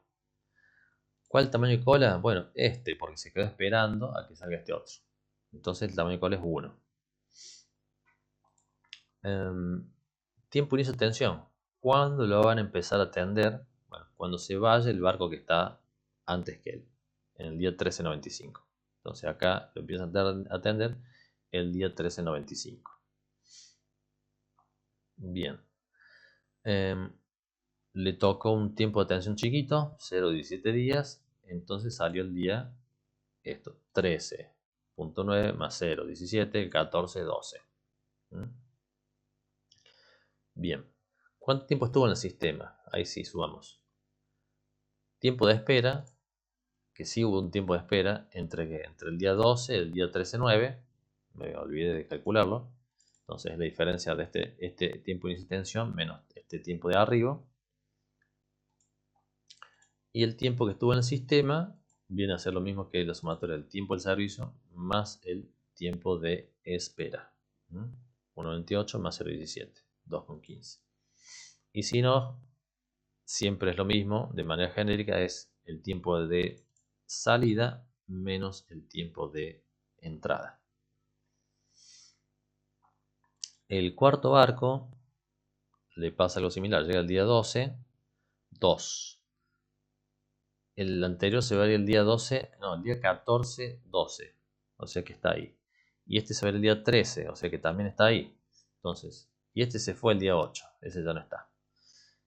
¿Cuál es el tamaño de cola? Bueno, porque se quedó esperando a que salga este otro. Entonces el tamaño de cola es 1. Tiempo inicio de tensión. ¿Cuándo lo van a empezar a atender? Bueno, cuando se vaya el barco que está antes que él, en el día 13.95. Entonces acá lo empiezan a atender el día 13.95. Bien. Le tocó un tiempo de atención chiquito, 0,17 días. Entonces salió el día 13.9 más 0,17, 14.12. Bien. ¿Cuánto tiempo estuvo en el sistema? Ahí sí, subamos. Tiempo de espera, que sí hubo un tiempo de espera entre el día 12 y el día 13.9. Me olvidé de calcularlo. Entonces la diferencia de este tiempo de inicio de tensión menos este tiempo de arribo. Y el tiempo que estuvo en el sistema viene a ser lo mismo que la sumatoria del tiempo del servicio más el tiempo de espera. 1.28 más 0.17, 2.15. Y si no, siempre es lo mismo, de manera genérica es el tiempo de salida menos el tiempo de entrada. El cuarto barco le pasa algo similar. Llega el día 12, 2. El anterior se va a ir el día 12, no, el día 14, 12. O sea que está ahí. Y este se va a ir el día 13, o sea que también está ahí. Entonces, y este se fue el día 8, ese ya no está.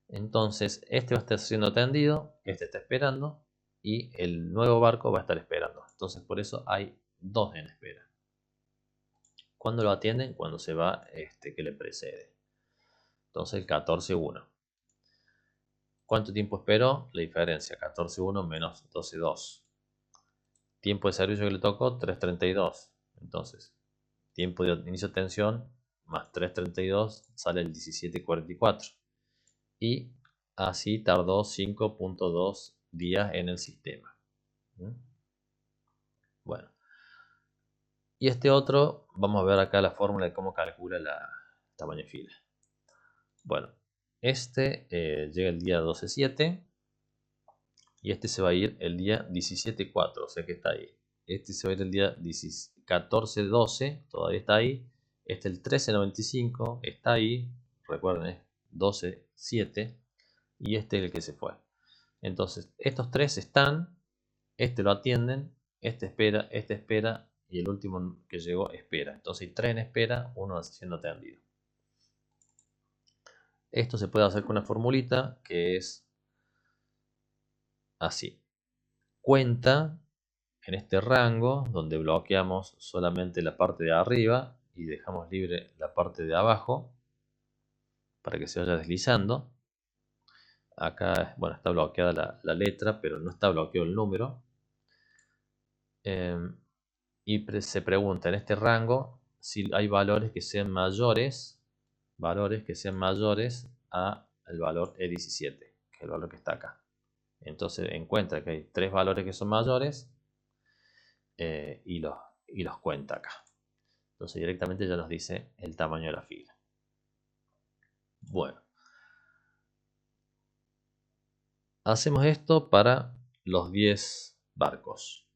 Entonces, este va a estar siendo atendido, este está esperando y el nuevo barco va a estar esperando. Entonces, por eso hay dos en espera. ¿Cuándo lo atienden? Cuando se va este que le precede. Entonces, el 14-1. ¿Cuánto tiempo esperó? La diferencia, 14-1 menos 12-2. Tiempo de servicio que le tocó, 3:32. Entonces, tiempo de inicio de tensión más 3:32 sale el 17:44. Y así tardó 5.2 días en el sistema. Bueno, y este otro, vamos a ver acá la fórmula de cómo calcula el tamaño de fila. Bueno, este llega el día 12-7 y este se va a ir el día 17-4, o sea que está ahí. Este se va a ir el día 14-12, todavía está ahí. Este el 13-95 está ahí, recuerden, es 12-7 y este es el que se fue. Entonces, estos tres están, este lo atienden, este espera y el último que llegó espera. Entonces hay tres en espera, uno siendo atendido. Esto se puede hacer con una formulita que es así. Cuenta en este rango donde bloqueamos solamente la parte de arriba y dejamos libre la parte de abajo para que se vaya deslizando. Acá, bueno, está bloqueada la letra, pero no está bloqueado el número. Y se pregunta en este rango si hay valores que sean mayores a el valor E17, que es el valor que está acá. Entonces encuentra que hay tres valores que son mayores y los cuenta acá. Entonces directamente ya nos dice el tamaño de la fila. Bueno, hacemos esto para los 10 barcos.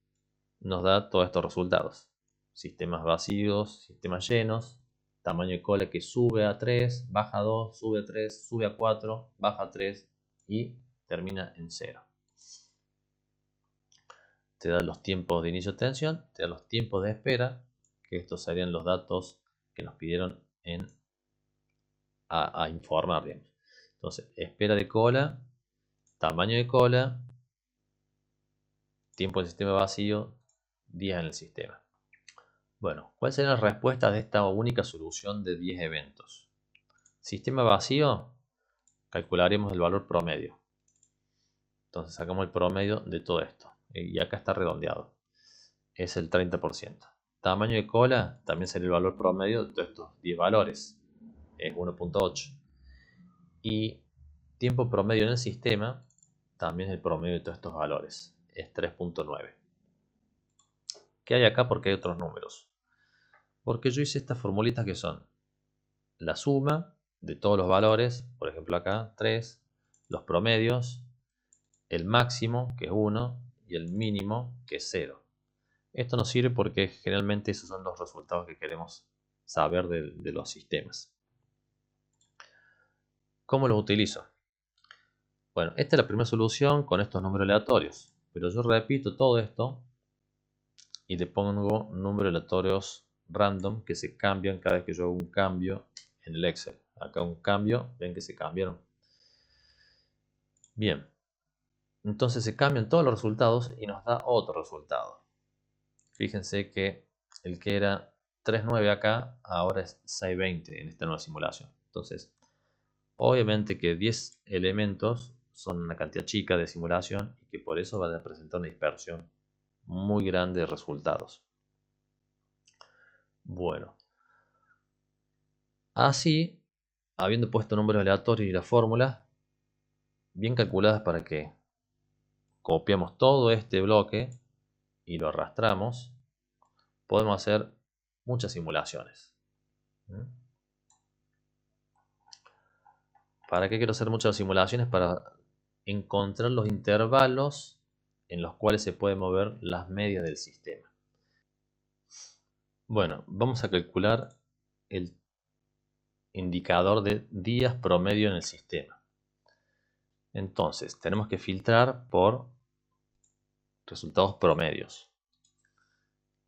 Nos da todos estos resultados. Sistemas vacíos, sistemas llenos, tamaño de cola que sube a 3, baja a 2, sube a 3, sube a 4, baja a 3 y termina en 0. Te da los tiempos de inicio de tensión, te da los tiempos de espera, que estos serían los datos que nos pidieron a informar. Digamos. Entonces, espera de cola, tamaño de cola, tiempo del sistema vacío, días en el sistema. Bueno, ¿cuáles serían las respuestas de esta única solución de 10 eventos? Sistema vacío, calcularemos el valor promedio. Entonces sacamos el promedio de todo esto. Y acá está redondeado. Es el 30%. Tamaño de cola, también sería el valor promedio de todos estos 10 valores. Es 1.8. Y tiempo promedio en el sistema, también es el promedio de todos estos valores. Es 3.9. ¿Qué hay acá? Porque hay otros números. Porque yo hice estas formulitas que son la suma de todos los valores, por ejemplo acá 3, los promedios, el máximo que es 1 y el mínimo que es 0. Esto nos sirve porque generalmente esos son los resultados que queremos saber de los sistemas. ¿Cómo los utilizo? Bueno, esta es la primera solución con estos números aleatorios, pero yo repito todo esto y le pongo números aleatorios random que se cambian cada vez que yo hago un cambio en el Excel. Acá un cambio, ven que se cambiaron. Bien, entonces se cambian todos los resultados y nos da otro resultado. Fíjense que el que era 3.9 acá, ahora es 6.20 en esta nueva simulación. Entonces, obviamente que 10 elementos son una cantidad chica de simulación y que por eso va a presentar una dispersión muy grande de resultados. Bueno, así, habiendo puesto números aleatorios y las fórmulas bien calculadas para que copiamos todo este bloque y lo arrastramos, podemos hacer muchas simulaciones. ¿Para qué quiero hacer muchas simulaciones? Para encontrar los intervalos en los cuales se pueden mover las medias del sistema. Bueno, vamos a calcular el indicador de días promedio en el sistema. Entonces, tenemos que filtrar por resultados promedios.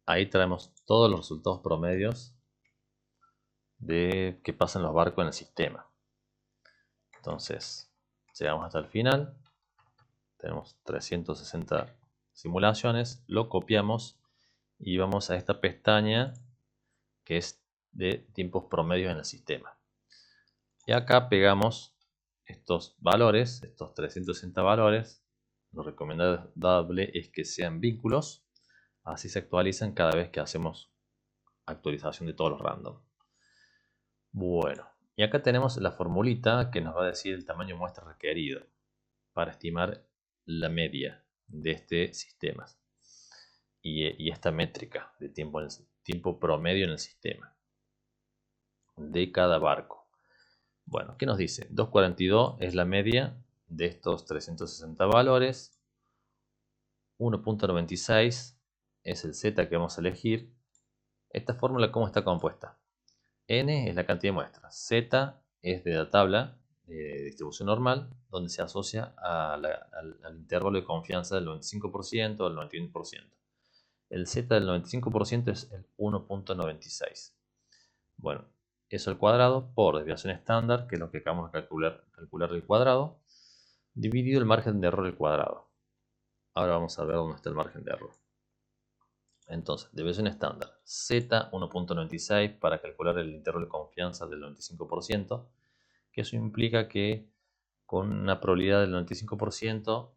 Ahí traemos todos los resultados promedios de qué pasa en los barcos en el sistema. Entonces, llegamos hasta el final. Tenemos 360 simulaciones. Lo copiamos y vamos a esta pestaña que es de tiempos promedios en el sistema. Y acá pegamos estos valores, estos 360 valores. Lo recomendable es que sean vínculos. Así se actualizan cada vez que hacemos actualización de todos los random. Bueno, y acá tenemos la formulita que nos va a decir el tamaño de muestra requerido para estimar la media de este sistema y esta métrica de tiempo promedio en el sistema de cada barco. Bueno, ¿qué nos dice? 242 es la media de estos 360 valores. 1.96 es el Z que vamos a elegir. Esta fórmula, ¿cómo está compuesta? N es la cantidad de muestras. Z es de la tabla de distribución normal, donde se asocia al intervalo de confianza del 95% o del 91%. El Z del 95% es el 1.96. Bueno, eso al cuadrado por desviación estándar, que es lo que acabamos de calcular del cuadrado, dividido el margen de error del cuadrado. Ahora vamos a ver dónde está el margen de error. Entonces, desviación estándar, Z 1.96 para calcular el intervalo de confianza del 95%, que eso implica que con una probabilidad del 95%,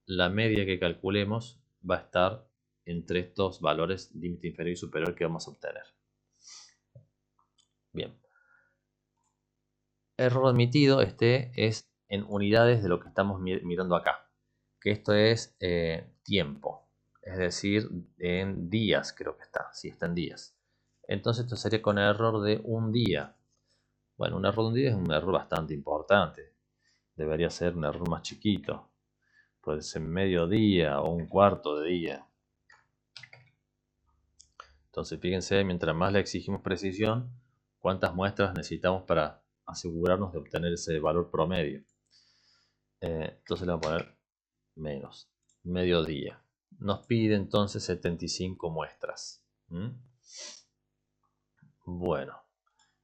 la media que calculemos va a estar entre estos valores límite inferior y superior que vamos a obtener. Bien. Error admitido, es en unidades de lo que estamos mirando acá, que esto es tiempo. Es decir, en días creo que está. Sí, está en días. Entonces esto sería con error de un día. Bueno, un error de un día es un error bastante importante. Debería ser un error más chiquito. Puede ser medio día o un cuarto de día. Entonces fíjense, mientras más le exigimos precisión, cuántas muestras necesitamos para asegurarnos de obtener ese valor promedio. Entonces le vamos a poner menos. Mediodía. Nos pide entonces 75 muestras. Bueno,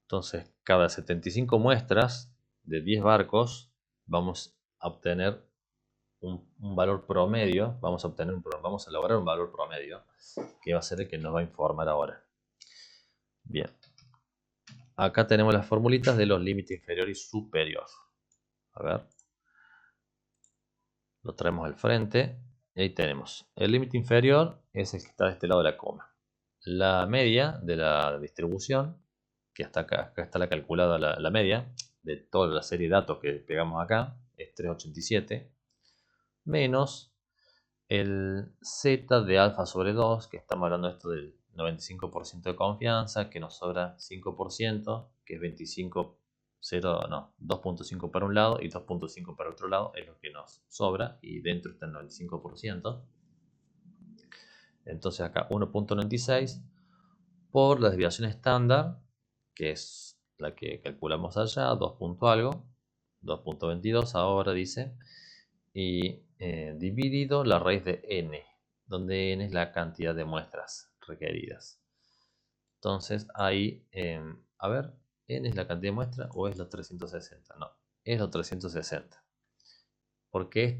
entonces cada 75 muestras de 10 barcos vamos a obtener un valor promedio. Vamos a lograr un valor promedio que va a ser el que nos va a informar ahora. Bien. Acá tenemos las formulitas de los límites inferior y superior. A ver. Lo traemos al frente. Y ahí tenemos. El límite inferior es el que está de este lado de la coma. La media de la distribución, que hasta acá está la calculada la media de toda la serie de datos que pegamos acá, es 387, menos el z de alfa sobre 2, que estamos hablando de esto del 95% de confianza, que nos sobra 5%, que es 2.5 para un lado y 2.5 para otro lado, es lo que nos sobra, y dentro está el 95%. Entonces acá 1.96 por la desviación estándar, que es la que calculamos allá, 2 punto algo, 2.22 ahora dice, y dividido la raíz de n, donde n es la cantidad de muestras requeridas. Entonces ahí, a ver, n es la cantidad de muestras o es los 360, no, es los 360. Porque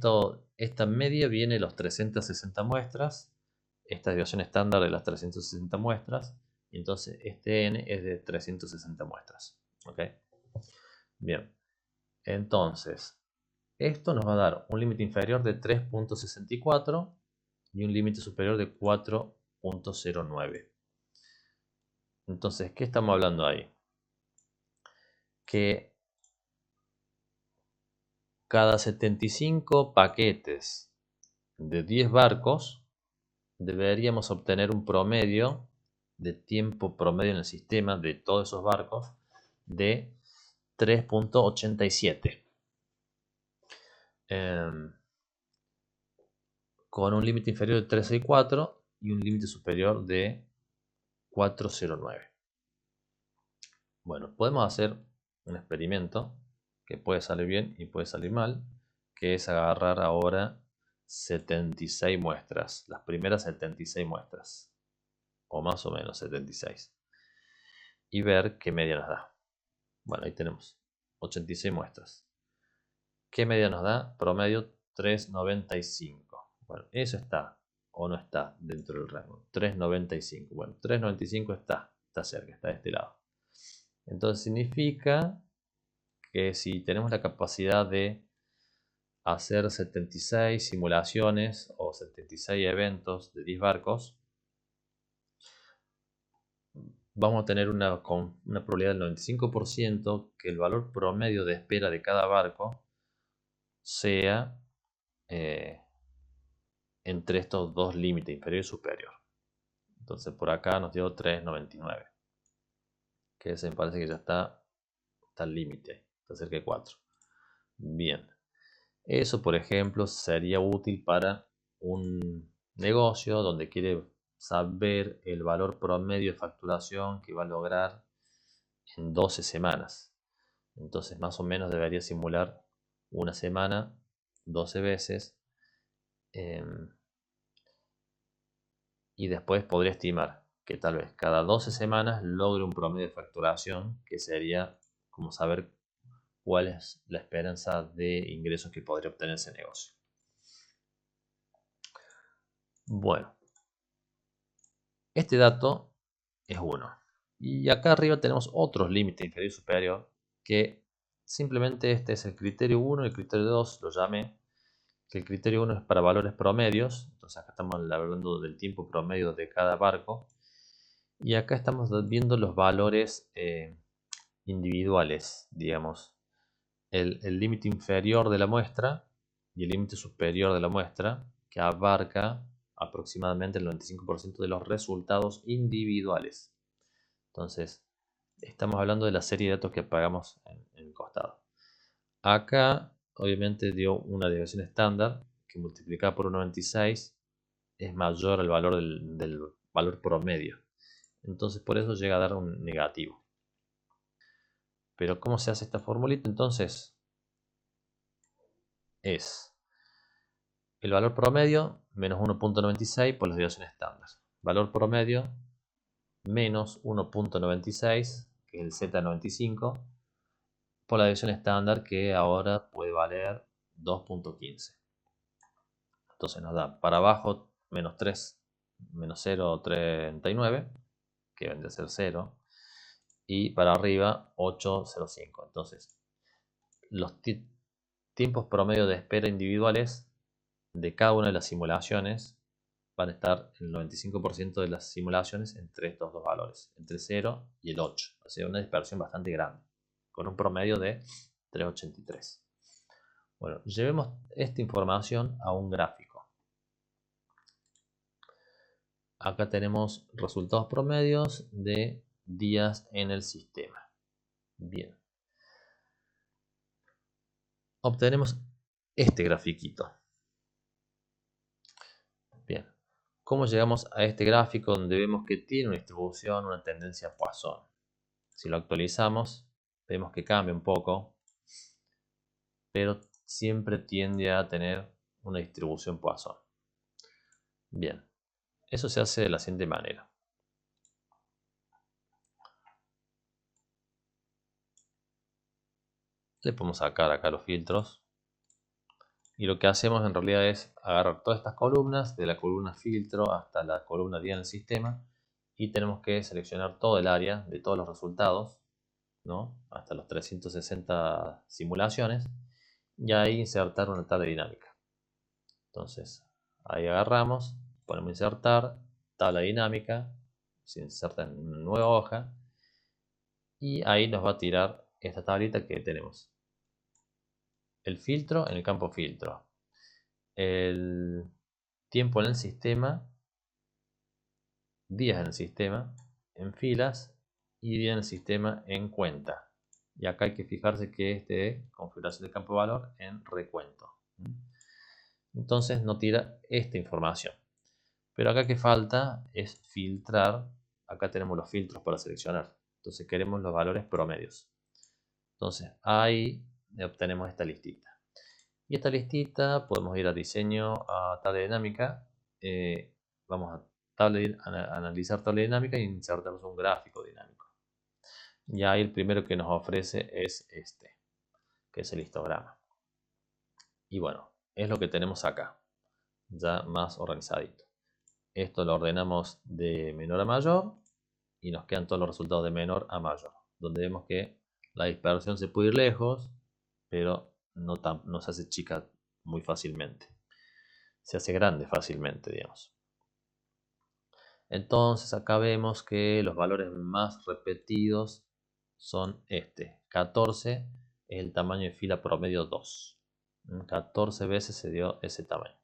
esta media viene de los 360 muestras, esta desviación estándar de las 360 muestras, y entonces este n es de 360 muestras. ¿Ok? Bien, entonces esto nos va a dar un límite inferior de 3.64 y un límite superior de 4.09. Entonces, ¿qué estamos hablando ahí? Que cada 75 paquetes de 10 barcos deberíamos obtener un promedio de tiempo promedio en el sistema de todos esos barcos de 3.87. Con un límite inferior de 364 y un límite superior de 409. Bueno, podemos hacer un experimento que puede salir bien y puede salir mal, que es agarrar ahora 76 muestras, las primeras 76 muestras, o más o menos 76, y ver qué media nos da. Bueno, ahí tenemos 86 muestras. ¿Qué media nos da? Promedio 3,95. Bueno, eso está o no está dentro del rango. 3,95. Bueno, 3,95 está cerca, está de este lado. Entonces significa que si tenemos la capacidad de hacer 76 simulaciones o 76 eventos de 10 barcos, vamos a tener una probabilidad del 95% que el valor promedio de espera de cada barco sea entre estos dos límites, inferior y superior. Entonces por acá nos dio 3,99, que ese me parece que ya está al límite, está cerca de 4. Bien, eso por ejemplo sería útil para un negocio donde quiere saber el valor promedio de facturación que va a lograr en 12 semanas. Entonces más o menos debería simular una semana 12 veces, y después podría estimar que tal vez cada 12 semanas logre un promedio de facturación, que sería como saber cuál es la esperanza de ingresos que podría obtener ese negocio. Bueno, este dato es 1. Y acá arriba tenemos otros límites inferior y superior, que simplemente este es el criterio 1 y el criterio 2, lo llamé, que el criterio 1 es para valores promedios. Entonces acá estamos hablando del tiempo promedio de cada barco. Y acá estamos viendo los valores individuales, digamos. El límite inferior de la muestra y el límite superior de la muestra, que abarca aproximadamente el 95% de los resultados individuales. Entonces, estamos hablando de la serie de datos que pagamos en el costado. Acá, obviamente, dio una desviación estándar que multiplicada por 1,96 es mayor al valor del valor promedio. Entonces, por eso llega a dar un negativo. Pero, ¿cómo se hace esta formulita? Entonces, es el valor promedio menos 1,96 por la desviación estándar. Valor promedio menos 1,96, que es el Z95, por la desviación estándar, que ahora puede valer 2,15. Entonces nos da para abajo menos 3, menos 0,39, que vendría a ser 0, y para arriba 8,05. Entonces, los tiempos promedio de espera individuales de cada una de las simulaciones van a estar en el 95% de las simulaciones entre estos dos valores, entre 0 y el 8. O sea, una dispersión bastante grande, con un promedio de 3,83. Bueno, llevemos esta información a un gráfico. Acá tenemos resultados promedios de días en el sistema. Bien. Obtenemos este grafiquito. Bien. ¿Cómo llegamos a este gráfico donde vemos que tiene una distribución, una tendencia Poisson? Si lo actualizamos, vemos que cambia un poco, pero siempre tiende a tener una distribución Poisson. Bien, eso se hace de la siguiente manera. Le podemos sacar acá los filtros. Y lo que hacemos en realidad es agarrar todas estas columnas, de la columna filtro hasta la columna día en el sistema, y tenemos que seleccionar todo el área de todos los resultados, ¿no? Hasta los 360 simulaciones, y ahí insertar una tabla dinámica. Entonces, ahí agarramos, ponemos insertar, tabla dinámica, se inserta en una nueva hoja, y ahí nos va a tirar esta tablita que tenemos. El filtro en el campo filtro. El tiempo en el sistema, días en el sistema, en filas, y día en el sistema en cuenta. Y acá hay que fijarse que este es configuración del campo de valor en recuento. Entonces no tira esta información. Pero acá que falta es filtrar. Acá tenemos los filtros para seleccionar. Entonces queremos los valores promedios. Entonces ahí obtenemos esta listita. Y esta listita podemos ir a diseño, a tabla dinámica. Vamos a analizar tabla dinámica e insertamos un gráfico dinámico. Y ahí el primero que nos ofrece es este, que es el histograma. Y bueno, es lo que tenemos acá, ya más organizadito. Esto lo ordenamos de menor a mayor y nos quedan todos los resultados de menor a mayor, donde vemos que la dispersión se puede ir lejos, pero no se hace chica muy fácilmente. Se hace grande fácilmente, digamos. Entonces acá vemos que los valores más repetidos son 14 es el tamaño de fila promedio 2. 14 veces se dio ese tamaño.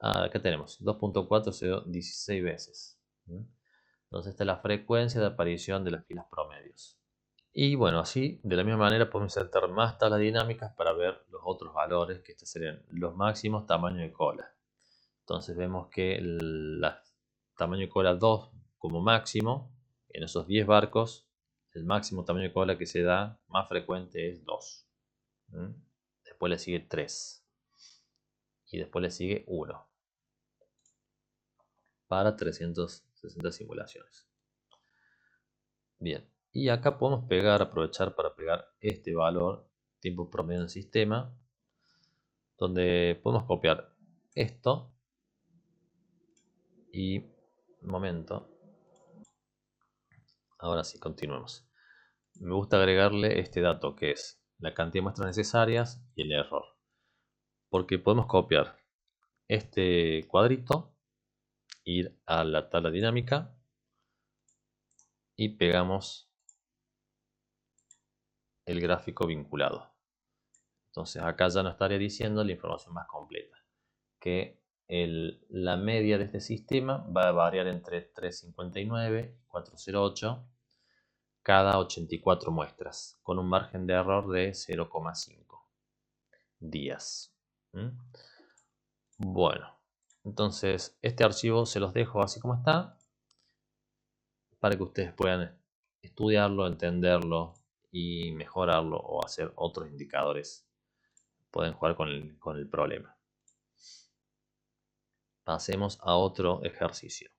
Acá tenemos 2.4 se dio 16 veces. Entonces esta es la frecuencia de aparición de las filas promedios. Y bueno, así de la misma manera podemos insertar más tablas dinámicas para ver los otros valores, que estos serían los máximos tamaño de cola. Entonces vemos que el tamaño de cola 2 como máximo, en esos 10 barcos, el máximo tamaño de cola que se da más frecuente es 2. Después le sigue 3. Y después le sigue 1. Para 360 simulaciones. Bien. Y acá podemos aprovechar para pegar este valor, tiempo promedio en sistema, donde podemos copiar esto y, un momento, ahora sí, continuemos. Me gusta agregarle este dato que es la cantidad de muestras necesarias y el error, porque podemos copiar este cuadrito, ir a la tabla dinámica y pegamos el gráfico vinculado. Entonces acá ya nos estaría diciendo la información más completa, que la media de este sistema va a variar entre 359 y 408 cada 84 muestras, con un margen de error de 0,5 días. Bueno, entonces este archivo se los dejo así como está, para que ustedes puedan estudiarlo, entenderlo y mejorarlo o hacer otros indicadores. Pueden jugar con el problema. Pasemos a otro ejercicio.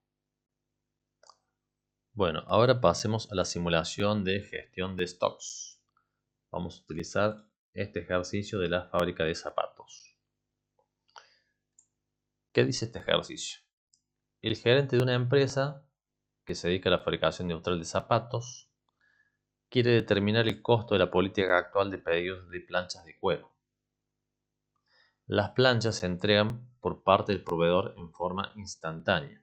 Bueno, ahora pasemos a la simulación de gestión de stocks. Vamos a utilizar este ejercicio de la fábrica de zapatos. ¿Qué dice este ejercicio? El gerente de una empresa que se dedica a la fabricación industrial de zapatos quiere determinar el costo de la política actual de pedidos de planchas de cuero. Las planchas se entregan por parte del proveedor en forma instantánea.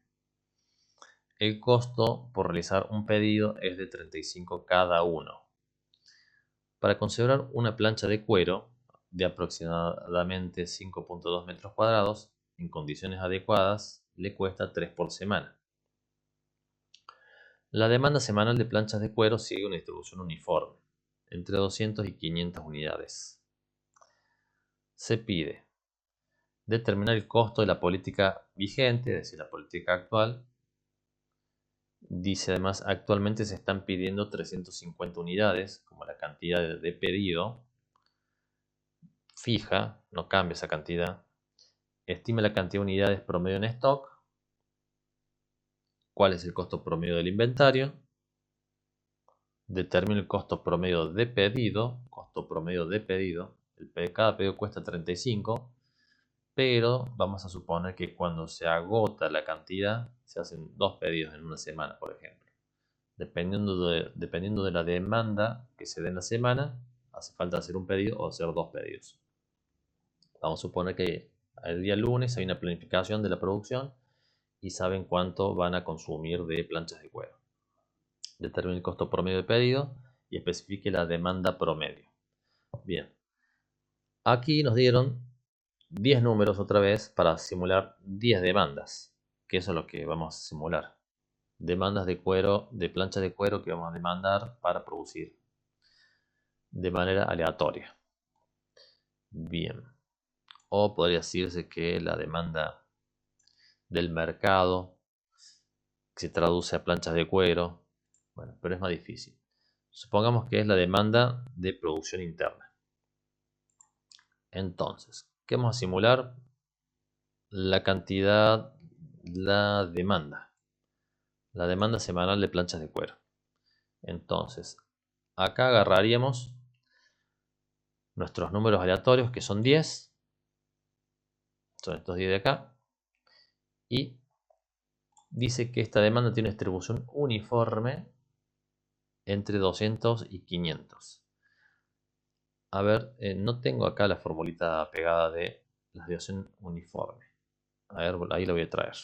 El costo por realizar un pedido es de 35 cada uno. Para considerar una plancha de cuero de aproximadamente 5.2 metros cuadrados en condiciones adecuadas le cuesta 3 por semana. La demanda semanal de planchas de cuero sigue una distribución uniforme, entre 200 y 500 unidades. Se pide determinar el costo de la política vigente, es decir, la política actual. Dice además, actualmente se están pidiendo 350 unidades, como la cantidad de pedido fija, no cambia esa cantidad. Estime la cantidad de unidades promedio en stock. ¿Cuál es el costo promedio del inventario? Determine el costo promedio de pedido. Cada pedido cuesta 35, pero vamos a suponer que cuando se agota la cantidad, se hacen 2 pedidos en una semana, por ejemplo. Dependiendo de la demanda que se dé en la semana, hace falta hacer un pedido o hacer 2 pedidos. Vamos a suponer que el día lunes hay una planificación de la producción y saben cuánto van a consumir de planchas de cuero. Determine el costo promedio de pedido y especifique la demanda promedio. Bien. Aquí nos dieron 10 números otra vez para simular 10 demandas, que eso es lo que vamos a simular. Demandas de cuero, de planchas de cuero que vamos a demandar para producir de manera aleatoria. Bien. O podría decirse que la demanda del mercado se traduce a planchas de cuero. Bueno, pero es más difícil. Supongamos que es la demanda de producción interna. Entonces, ¿qué vamos a simular? La cantidad, la demanda semanal de planchas de cuero. Entonces, acá agarraríamos nuestros números aleatorios, que son 10, son estos 10 de acá, y dice que esta demanda tiene una distribución uniforme entre 200 y 500. A ver, no tengo acá la formulita pegada de la desviación uniforme. A ver, ahí la voy a traer.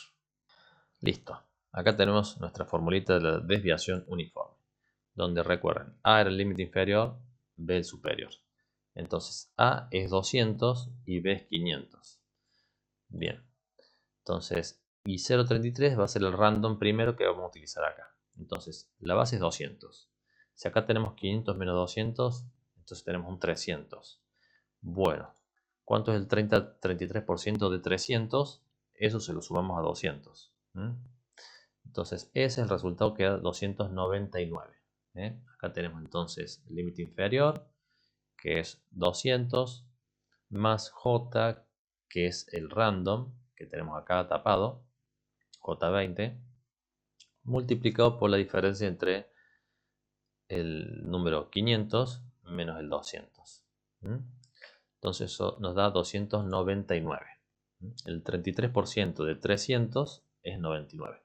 Listo. Acá tenemos nuestra formulita de la desviación uniforme, donde recuerden, A era el límite inferior, B el superior. Entonces A es 200 y B es 500. Bien. Entonces, y 0,33 va a ser el random primero que vamos a utilizar acá. Entonces, la base es 200. Si acá tenemos 500 menos 200, entonces tenemos un 300. Bueno, ¿cuánto es el 33% de 300? Eso se lo sumamos a 200. Entonces, ese es el resultado que da 299. Acá tenemos entonces el límite inferior, que es 200, más J, que es el random, que tenemos acá tapado, J20, multiplicado por la diferencia entre el número 500 menos el 200. Entonces eso nos da 299. El 33% de 300 es 99.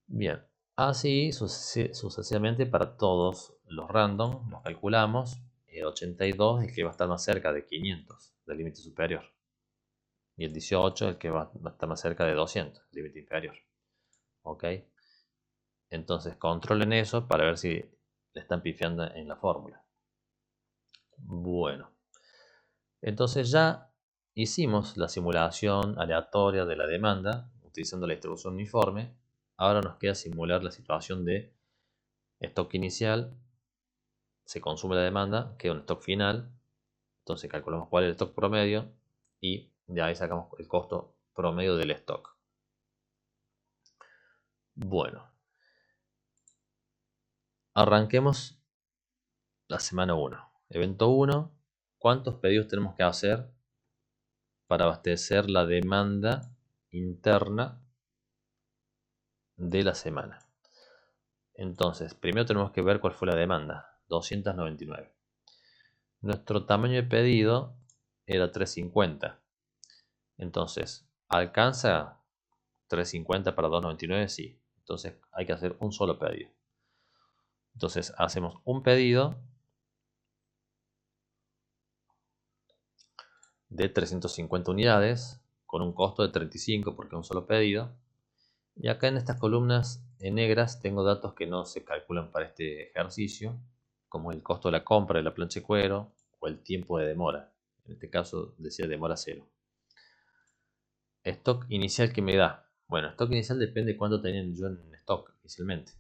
Bien, así sucesivamente para todos los random, los calculamos. El 82 es el que va a estar más cerca de 500, del límite superior. Y el 18 es el que va a estar más cerca de 200, el límite inferior. ¿Ok? Entonces controlen eso para ver si le están pifiando en la fórmula. Bueno, entonces ya hicimos la simulación aleatoria de la demanda utilizando la distribución uniforme. Ahora nos queda simular la situación de stock inicial, se consume la demanda, queda un stock final, entonces calculamos cuál es el stock promedio y de ahí sacamos el costo promedio del stock. Bueno, arranquemos la semana 1. Evento 1, ¿cuántos pedidos tenemos que hacer para abastecer la demanda interna de la semana? Entonces, primero tenemos que ver cuál fue la demanda, 299. Nuestro tamaño de pedido era 350. Entonces, ¿alcanza 350 para 299? Sí. Entonces hay que hacer un solo pedido. Entonces hacemos un pedido de 350 unidades con un costo de 35 porque es un solo pedido. Y acá en estas columnas en negras tengo datos que no se calculan para este ejercicio, como el costo de la compra de la plancha de cuero o el tiempo de demora. En este caso decía demora 0. Stock inicial que me da. Bueno, stock inicial depende de cuánto tenía yo en stock inicialmente.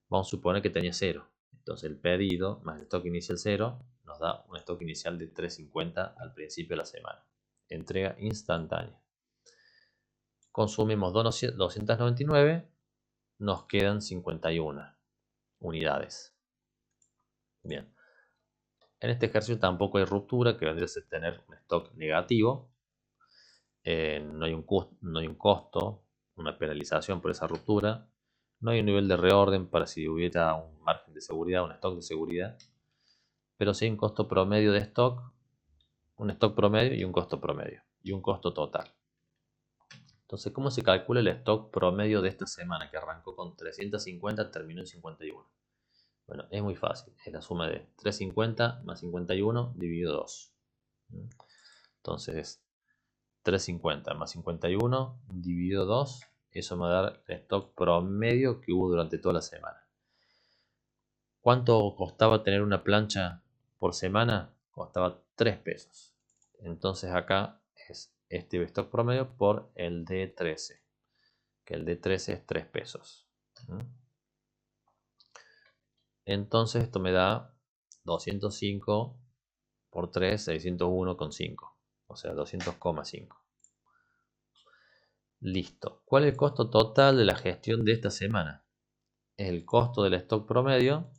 Vamos a suponer que tenía 0. Entonces el pedido más el stock inicial 0 nos da un stock inicial de 350 al principio de la semana. Entrega instantánea. Consumimos 299, nos quedan 51 unidades. Bien. En este ejercicio tampoco hay ruptura, que vendría a ser tener un stock negativo. No hay un costo, una penalización por esa ruptura. No hay un nivel de reorden para si hubiera un margen de seguridad, un stock de seguridad. Pero sí hay un costo promedio de stock, un stock promedio y un costo promedio. Y un costo total. Entonces, ¿cómo se calcula el stock promedio de esta semana que arrancó con 350, terminó en 51? Bueno, es muy fácil. Es la suma de 350 más 51 dividido 2. Entonces, 350 más 51 dividido 2, eso me va a dar el stock promedio que hubo durante toda la semana. ¿Cuánto costaba tener una plancha por semana? Costaba 3 pesos. Entonces acá es este stock promedio por el D13, que el D13 es 3 pesos. Entonces esto me da 205 por 3, 601,5. O sea, 200,5. Listo. ¿Cuál es el costo total de la gestión de esta semana? El costo del stock promedio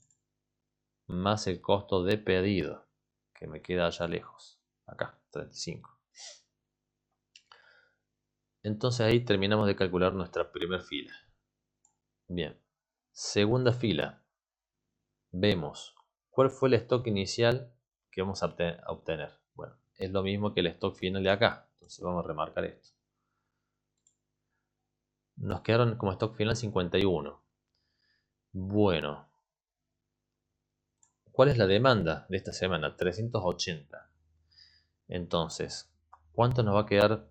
más el costo de pedido, que me queda allá lejos, acá, 35. Entonces ahí terminamos de calcular nuestra primera fila. Bien, segunda fila. Vemos cuál fue el stock inicial que vamos a obtener. Bueno, es lo mismo que el stock final de acá. Entonces vamos a remarcar esto. Nos quedaron como stock final 51. Bueno, ¿cuál es la demanda de esta semana? 380. Entonces, ¿cuánto nos va a quedar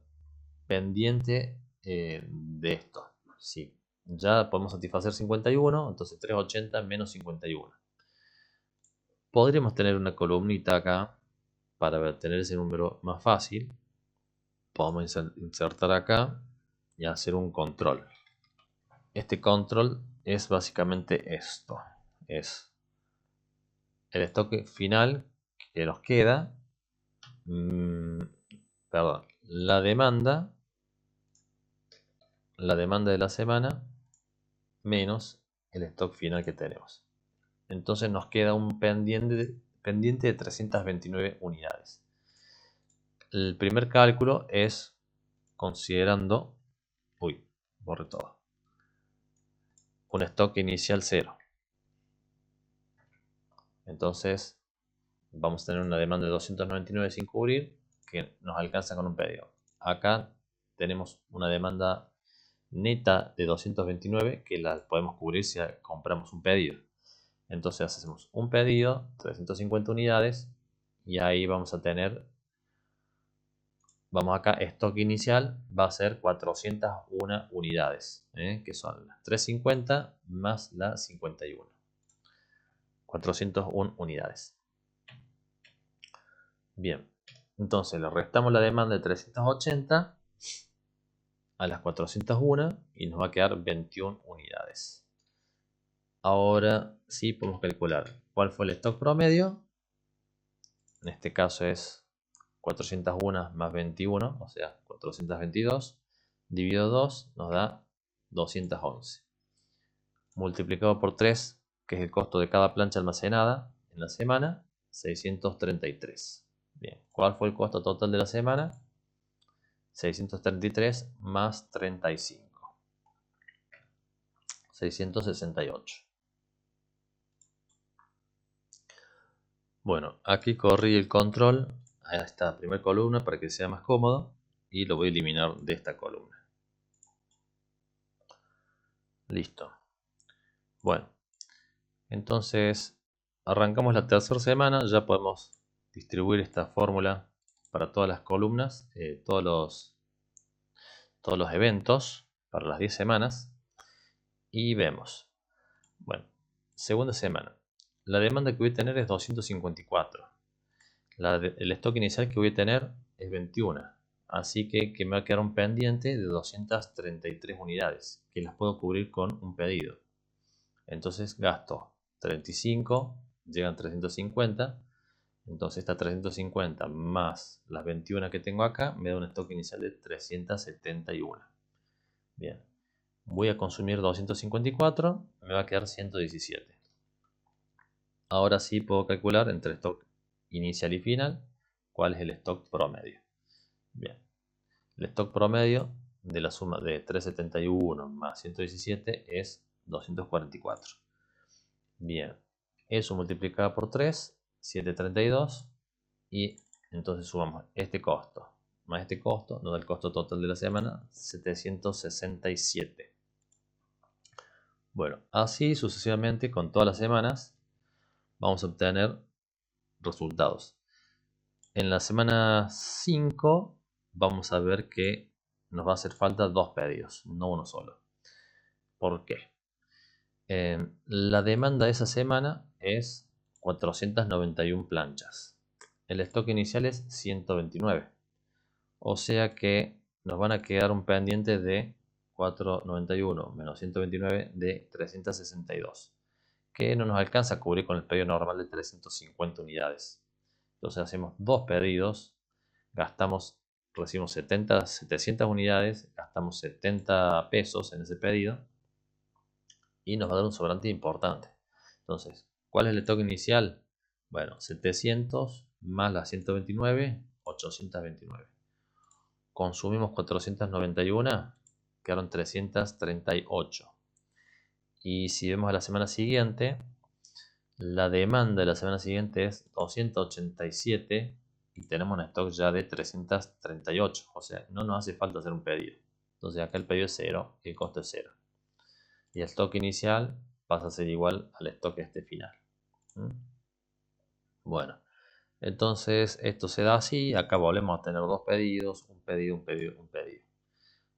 pendiente de esto? Sí, ya podemos satisfacer 51, entonces 380 menos 51. Podríamos tener una columnita acá para tener ese número más fácil. Podemos insertar acá y hacer un control. Este control es básicamente esto. Es el stock final que nos queda. Perdón. La demanda de la semana menos el stock final que tenemos. Entonces nos queda un pendiente de 329 unidades. El primer cálculo es considerando, borré todo, un stock inicial 0. Entonces vamos a tener una demanda de 299 sin cubrir que nos alcanza con un pedido. Acá tenemos una demanda neta de 229 que la podemos cubrir si compramos un pedido. Entonces hacemos un pedido, 350 unidades, y ahí vamos a tener, vamos acá, stock inicial va a ser 401 unidades, que son las 350 más las 51. 401 unidades. Bien, entonces le restamos la demanda de 380 a las 401 y nos va a quedar 21 unidades. Ahora sí podemos calcular cuál fue el stock promedio. En este caso es 401 más 21, o sea, 422, dividido 2 nos da 211. Multiplicado por 3, que es el costo de cada plancha almacenada en la semana, 633. Bien, ¿cuál fue el costo total de la semana? 633 más 35. 668. Bueno, aquí corrí el control a esta primera columna para que sea más cómodo y lo voy a eliminar de esta columna. Listo. Bueno, entonces arrancamos la tercera semana, ya podemos distribuir esta fórmula para todas las columnas, todos los eventos para las 10 semanas y vemos. Bueno, segunda semana. La demanda que voy a tener es 254. El stock inicial que voy a tener es 21. Así que me va a quedar un pendiente de 233 unidades, que las puedo cubrir con un pedido. Entonces gasto 35, llegan 350. Entonces estas 350 más las 21 que tengo acá me da un stock inicial de 371. Bien, voy a consumir 254, me va a quedar 117. Ahora sí puedo calcular entre stock inicial y final cuál es el stock promedio. Bien, el stock promedio de la suma de 371 más 117 es 244. Bien, eso multiplicado por 3, 732, y entonces sumamos este costo más este costo, nos da el costo total de la semana, 767. Bueno, así sucesivamente con todas las semanas vamos a obtener resultados. En la semana 5 vamos a ver que nos va a hacer falta 2 pedidos, no uno solo. ¿Por qué? La demanda de esa semana es 491 planchas. El stock inicial es 129. O sea que nos van a quedar un pendiente de 491 menos 129 de 362. Que no nos alcanza a cubrir con el pedido normal de 350 unidades. Entonces hacemos 2 pedidos, recibimos 700 unidades, gastamos 70 pesos en ese pedido y nos va a dar un sobrante importante. Entonces, ¿Cuál es el stock inicial? Bueno, 700 más las 129, 829. Consumimos 491, quedaron 338. Y si vemos a la semana siguiente, la demanda de la semana siguiente es 287 y tenemos un stock ya de 338. O sea, no nos hace falta hacer un pedido. Entonces acá el pedido es 0 y el costo es 0. Y el stock inicial pasa a ser igual al stock final. Bueno, entonces esto se da así. Acá volvemos a tener dos pedidos, un pedido, un pedido, un pedido.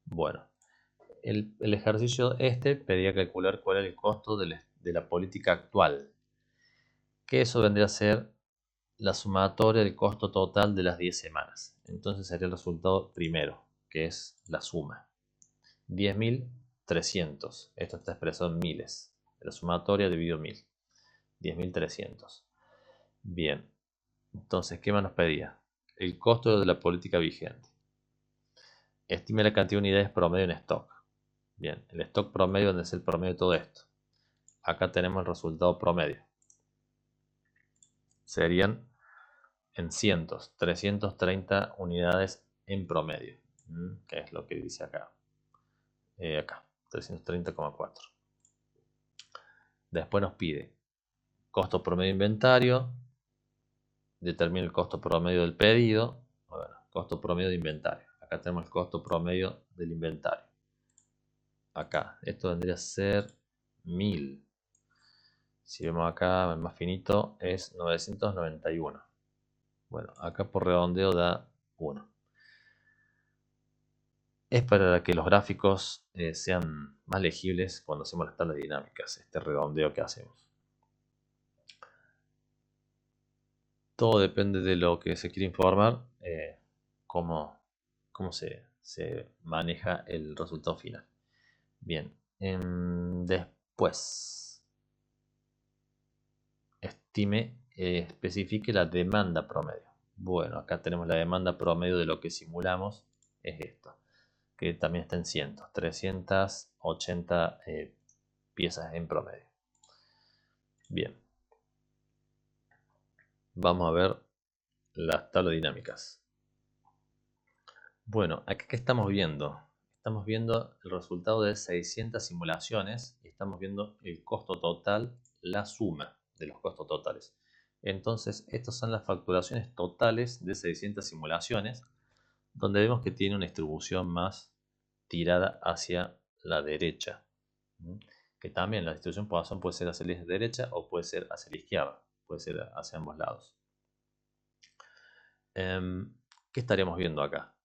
Bueno, el ejercicio pedía calcular cuál es el costo de la política actual. Que eso vendría a ser la sumatoria del costo total de las 10 semanas. Entonces sería el resultado primero, que es la suma. 10.300. Esto está expresado en miles. La sumatoria dividido 1000. 10.300. Bien. Entonces, ¿qué más nos pedía? El costo de la política vigente. Estime la cantidad de unidades promedio en stock. Bien, el stock promedio, ¿dónde es el promedio de todo esto? Acá tenemos el resultado promedio. Serían en cientos, 330 unidades en promedio. Que es lo que dice acá. Acá, 330,4. Después nos pide costo promedio de inventario. Determina el costo promedio del pedido. Bueno, costo promedio de inventario. Acá tenemos el costo promedio del inventario. Acá, esto vendría a ser 1000. Si vemos acá, el más finito es 991. Bueno, acá por redondeo da 1. Es para que los gráficos sean más legibles cuando hacemos las tablas dinámicas, este redondeo que hacemos. Todo depende de lo que se quiere informar, cómo se maneja el resultado final. Bien, después especifique la demanda promedio. Bueno, acá tenemos la demanda promedio de lo que simulamos, es esto, que también está en cientos, 380 piezas en promedio. Bien, vamos a ver las tablas dinámicas. Bueno, acá ¿qué estamos viendo? Estamos viendo el resultado de 600 simulaciones y estamos viendo el costo total, la suma de los costos totales. Entonces, estas son las facturaciones totales de 600 simulaciones, donde vemos que tiene una distribución más tirada hacia la derecha. Que también la distribución por razón puede ser hacia la derecha o puede ser hacia la izquierda, puede ser hacia ambos lados. ¿Qué estaríamos viendo acá?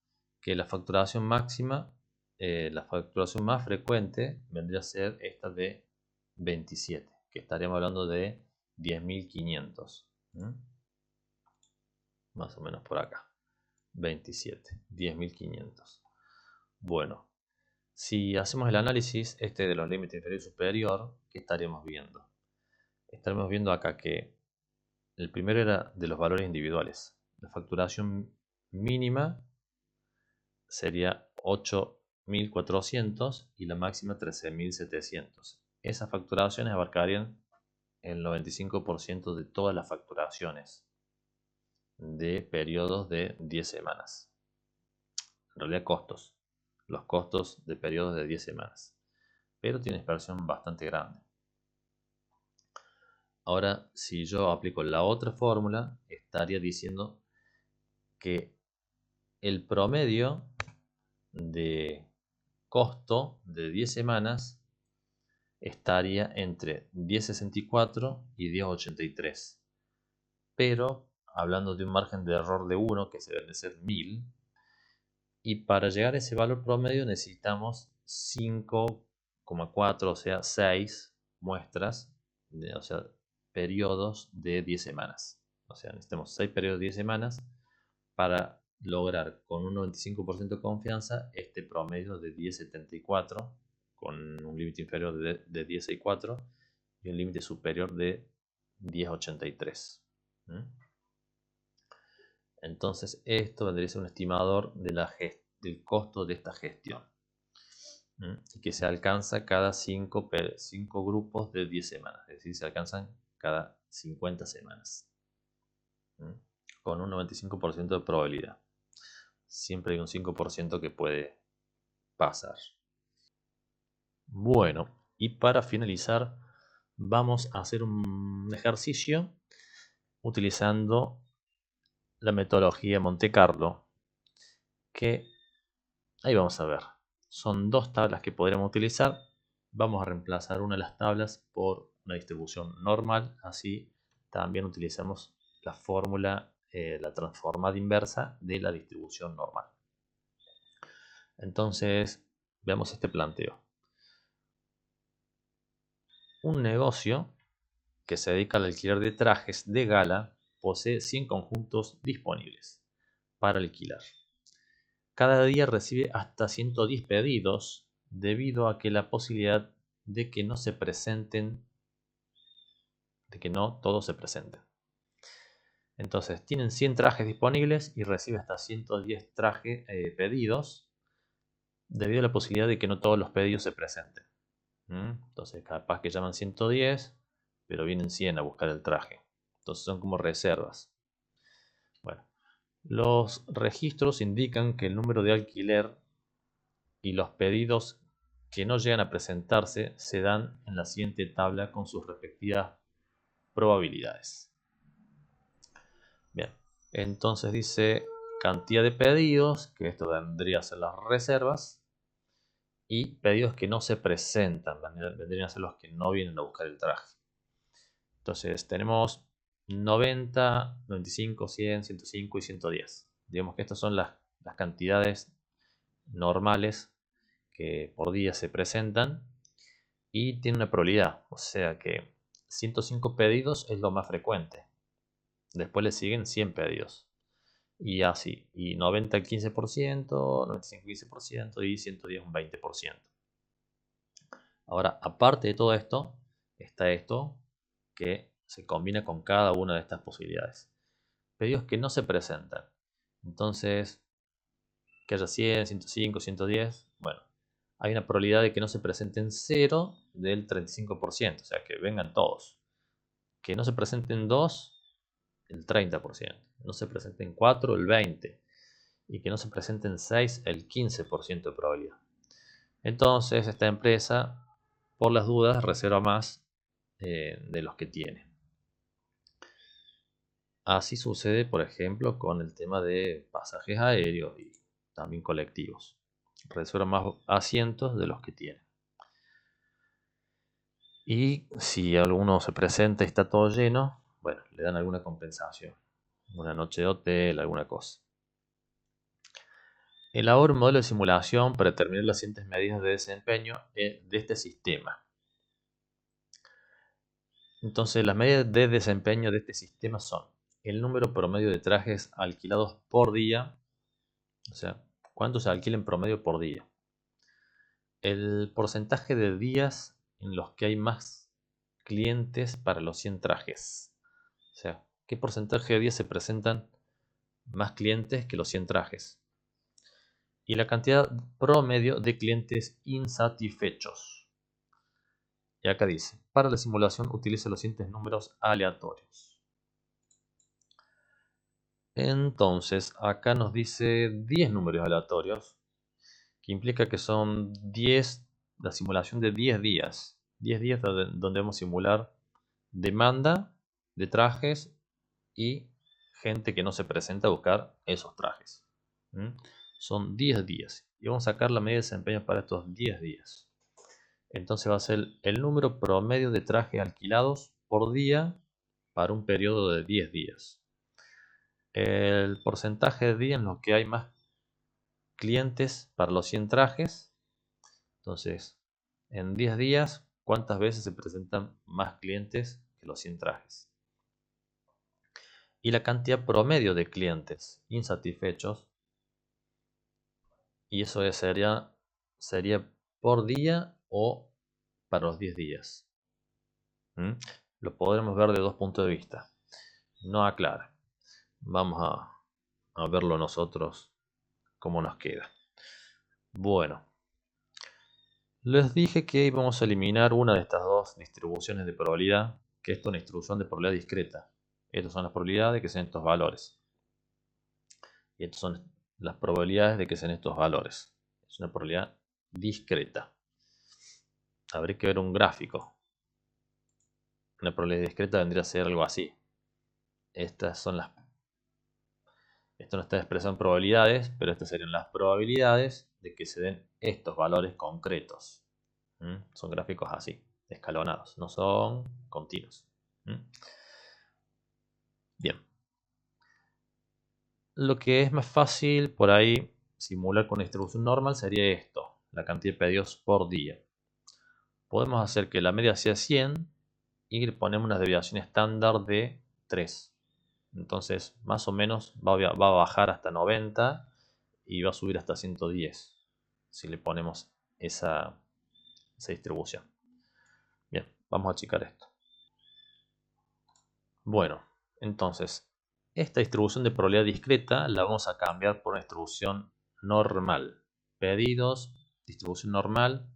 Que la facturación máxima, la facturación más frecuente vendría a ser esta de 27, que estaríamos hablando de 10.500. Más o menos por acá. 27, 10.500. Bueno, si hacemos el análisis de los límites inferior y superior, ¿qué estaríamos viendo? Estaremos viendo acá que el primero era de los valores individuales. La facturación mínima sería 8.400 y la máxima 13.700. Esas facturaciones abarcarían el 95% de todas las facturaciones de periodos de 10 semanas. En realidad costos. Los costos de periodos de 10 semanas. Pero tiene dispersión bastante grande. Ahora, si yo aplico la otra fórmula, estaría diciendo que el promedio de costo de 10 semanas estaría entre 10.64 y 10.83. Pero hablando de un margen de error de 1, que se debe de ser 1000, y para llegar a ese valor promedio necesitamos 5,4, o sea, 6 muestras, o sea, periodos de 10 semanas. O sea, necesitamos 6 periodos de 10 semanas para lograr con un 95% de confianza este promedio de 10.74 con un límite inferior de 10.64 y un límite superior de 10.83. Entonces esto vendría a ser un estimador del costo de esta gestión, y que se alcanza cada 5 grupos de 10 semanas, es decir, se alcanzan cada 50 semanas. Con un 95% de probabilidad. Siempre hay un 5% que puede pasar. Bueno, y para finalizar, vamos a hacer un ejercicio utilizando la metodología Monte Carlo, que ahí vamos a ver. Son dos tablas que podríamos utilizar. Vamos a reemplazar una de las tablas por una distribución normal. Así también utilizamos la fórmula, la transformada inversa de la distribución normal. Entonces, veamos este planteo. Un negocio que se dedica al alquiler de trajes de gala posee 100 conjuntos disponibles para alquilar. Cada día recibe hasta 110 pedidos debido a que la posibilidad de que no todos se presenten. Entonces, tienen 100 trajes disponibles y recibe hasta 110 pedidos debido a la posibilidad de que no todos los pedidos se presenten. Entonces, capaz que llaman 110, pero vienen 100 a buscar el traje. Entonces, son como reservas. Bueno, los registros indican que el número de alquiler y los pedidos que no llegan a presentarse se dan en la siguiente tabla con sus respectivas probabilidades. Bien, entonces dice cantidad de pedidos, que esto vendría a ser las reservas, y pedidos que no se presentan, vendrían a ser los que no vienen a buscar el traje. Entonces tenemos 90, 95, 100, 105 y 110. Digamos que estas son las cantidades normales que por día se presentan y tiene una probabilidad, o sea que 105 pedidos es lo más frecuente. Después le siguen 100 pedidos. Y así, y 90 al 15%, 95 15% y 110 un 20%. Ahora, aparte de todo esto, está esto que se combina con cada una de estas posibilidades. Pedidos que no se presentan. Entonces, que haya 100, 105, 110, bueno, hay una probabilidad de que no se presenten 0 del 35%, o sea, que vengan todos. Que no se presenten 2, el 30%. No se presenten 4, el 20%. Y que no se presenten 6, el 15% de probabilidad. Entonces, esta empresa, por las dudas, reserva más de los que tiene. Así sucede, por ejemplo, con el tema de pasajes aéreos y también colectivos. Reserva más asientos de los que tiene. Y si alguno se presenta y está todo lleno, bueno, le dan alguna compensación. Una noche de hotel, alguna cosa. Elabora un modelo de simulación para determinar las siguientes medidas de desempeño de este sistema. Entonces, las medidas de desempeño de este sistema son el número promedio de trajes alquilados por día, o sea, cuántos se alquilan en promedio por día. El porcentaje de días en los que hay más clientes para los 100 trajes. O sea, qué porcentaje de días se presentan más clientes que los 100 trajes. Y la cantidad promedio de clientes insatisfechos. Y acá dice, para la simulación utiliza los siguientes números aleatorios. Entonces, acá nos dice 10 números aleatorios, que implica que son 10, la simulación de 10 días. 10 días donde vamos a simular demanda de trajes y gente que no se presenta a buscar esos trajes. Son 10 días. Y vamos a sacar la medida de desempeño para estos 10 días. Entonces va a ser el número promedio de trajes alquilados por día para un periodo de 10 días. El porcentaje de días en los que hay más clientes para los 100 trajes. Entonces, en 10 días, ¿cuántas veces se presentan más clientes que los 100 trajes? Y la cantidad promedio de clientes insatisfechos. Y eso sería por día o para los 10 días. Lo podremos ver de dos puntos de vista. No aclara. Vamos a verlo nosotros cómo nos queda. Bueno, les dije que íbamos a eliminar una de estas dos distribuciones de probabilidad que esto es una distribución de probabilidad discreta. Estas son las probabilidades de que sean estos valores. Y estas son las probabilidades de que sean estos valores. Es una probabilidad discreta. Habría que ver un gráfico. Una probabilidad discreta vendría a ser algo así. Estas son las... Esto no está expresado en probabilidades, pero estas serían las probabilidades de que se den estos valores concretos. Son gráficos así, escalonados, no son continuos. Bien. Lo que es más fácil por ahí simular con una distribución normal sería esto, la cantidad de pedidos por día. Podemos hacer que la media sea 100 y le ponemos una desviación estándar de 3. Entonces, más o menos va a bajar hasta 90 y va a subir hasta 110 si le ponemos esa distribución. Bien, vamos a achicar esto. Bueno, entonces, esta distribución de probabilidad discreta la vamos a cambiar por una distribución normal. Pedidos, distribución normal,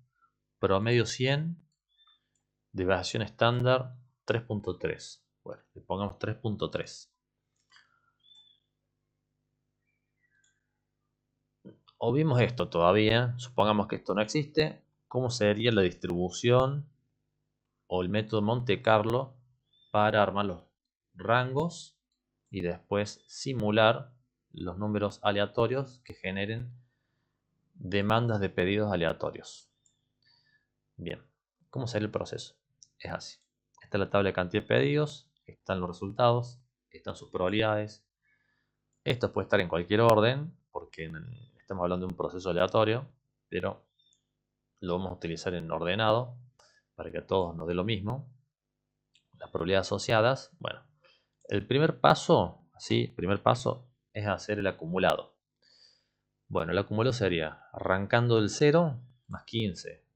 promedio 100, desviación estándar 3.3. Bueno, le pongamos 3.3. O vimos esto todavía, supongamos que esto no existe, ¿cómo sería la distribución o el método Monte Carlo para armar los rangos y después simular los números aleatorios que generen demandas de pedidos aleatorios? Bien, ¿cómo sería el proceso? Es así. Esta es la tabla de cantidad de pedidos, están los resultados, están sus probabilidades. Esto puede estar en cualquier orden, porque estamos hablando de un proceso aleatorio, pero lo vamos a utilizar en ordenado para que a todos nos dé lo mismo. Las probabilidades asociadas, bueno, el primer paso es hacer el acumulado. Bueno, el acumulado sería arrancando del 0 más 15,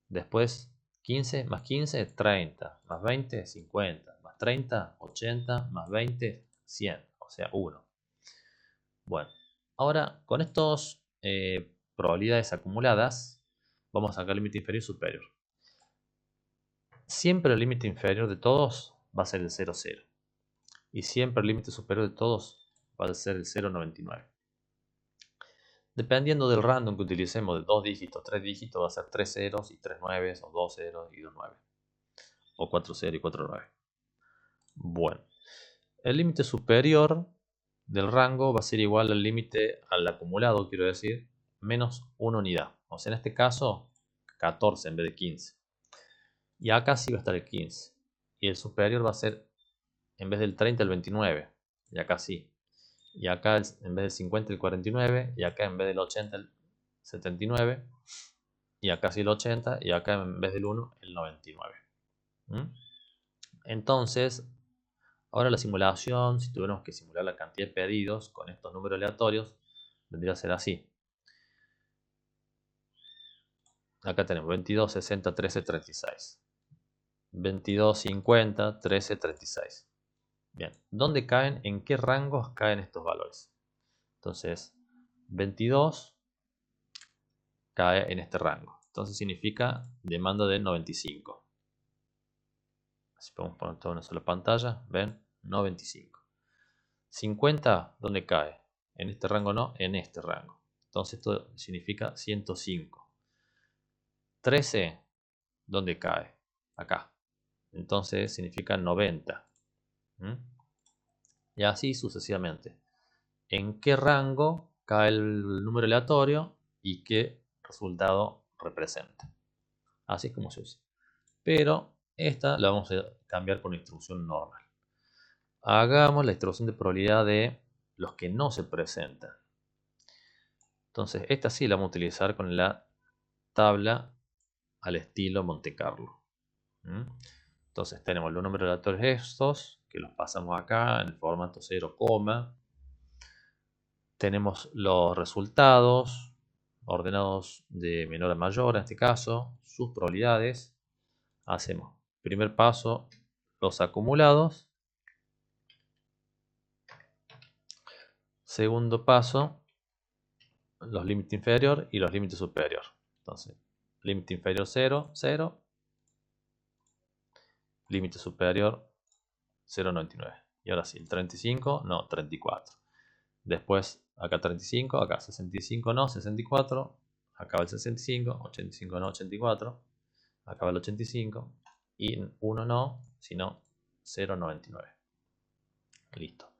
después 15 más 15, 30, más 20, 50, más 30, 80, más 20, 100, o sea, 1. Bueno, ahora con estos probabilidades acumuladas, vamos a sacar el límite inferior y superior. Siempre el límite inferior de todos va a ser el 0, 0. Y siempre el límite superior de todos va a ser el 0,99. Dependiendo del random que utilicemos, de 2 dígitos, 3 dígitos, va a ser 3 ceros y 3 9, o 2 ceros y 2 9. O 4 0 y 4 9. Bueno, el límite superior del rango va a ser igual al límite, al acumulado, quiero decir, menos 1 unidad. O sea, en este caso, 14 en vez de 15. Y acá sí va a estar el 15. Y el superior va a ser, en vez del 30, el 29. Y acá sí. Y acá en vez del 50 el 49, y acá en vez del 80 el 79, y acá sí el 80, y acá en vez del 1 el 99. Entonces, ahora la simulación, si tuviéramos que simular la cantidad de pedidos con estos números aleatorios, vendría a ser así. Acá tenemos 22, 60, 13, 36. 22, 50, 13, 36. Bien, ¿dónde caen? ¿En qué rangos caen estos valores? Entonces, 22 cae en este rango. Entonces significa demanda de 95. Así podemos poner todo en una sola pantalla. ¿Ven? 95. 50, ¿dónde cae? En este rango no, en este rango. Entonces esto significa 105. 13, ¿dónde cae? Acá. Entonces significa 90. Y así sucesivamente. ¿En qué rango cae el número aleatorio y qué resultado representa? Así es como se usa. Pero esta la vamos a cambiar por una instrucción normal. Hagamos la distribución de probabilidad de los que no se presentan. Entonces, esta sí la vamos a utilizar con la tabla al estilo Monte Carlo. Entonces, tenemos los números aleatorios estos, que los pasamos acá en el formato 0, tenemos los resultados ordenados de menor a mayor, en este caso, sus probabilidades. Hacemos, primer paso, los acumulados. Segundo paso, los límites inferior y los límites superior. Entonces, límite inferior 0, 0. límite superior 0,99. Y ahora sí, el 35, no, 34. Después, acá 35, acá 65, no, 64. Acá va el 65, 85, no, 84. Acá va el 85. Y 1 no, sino 0,99. Listo.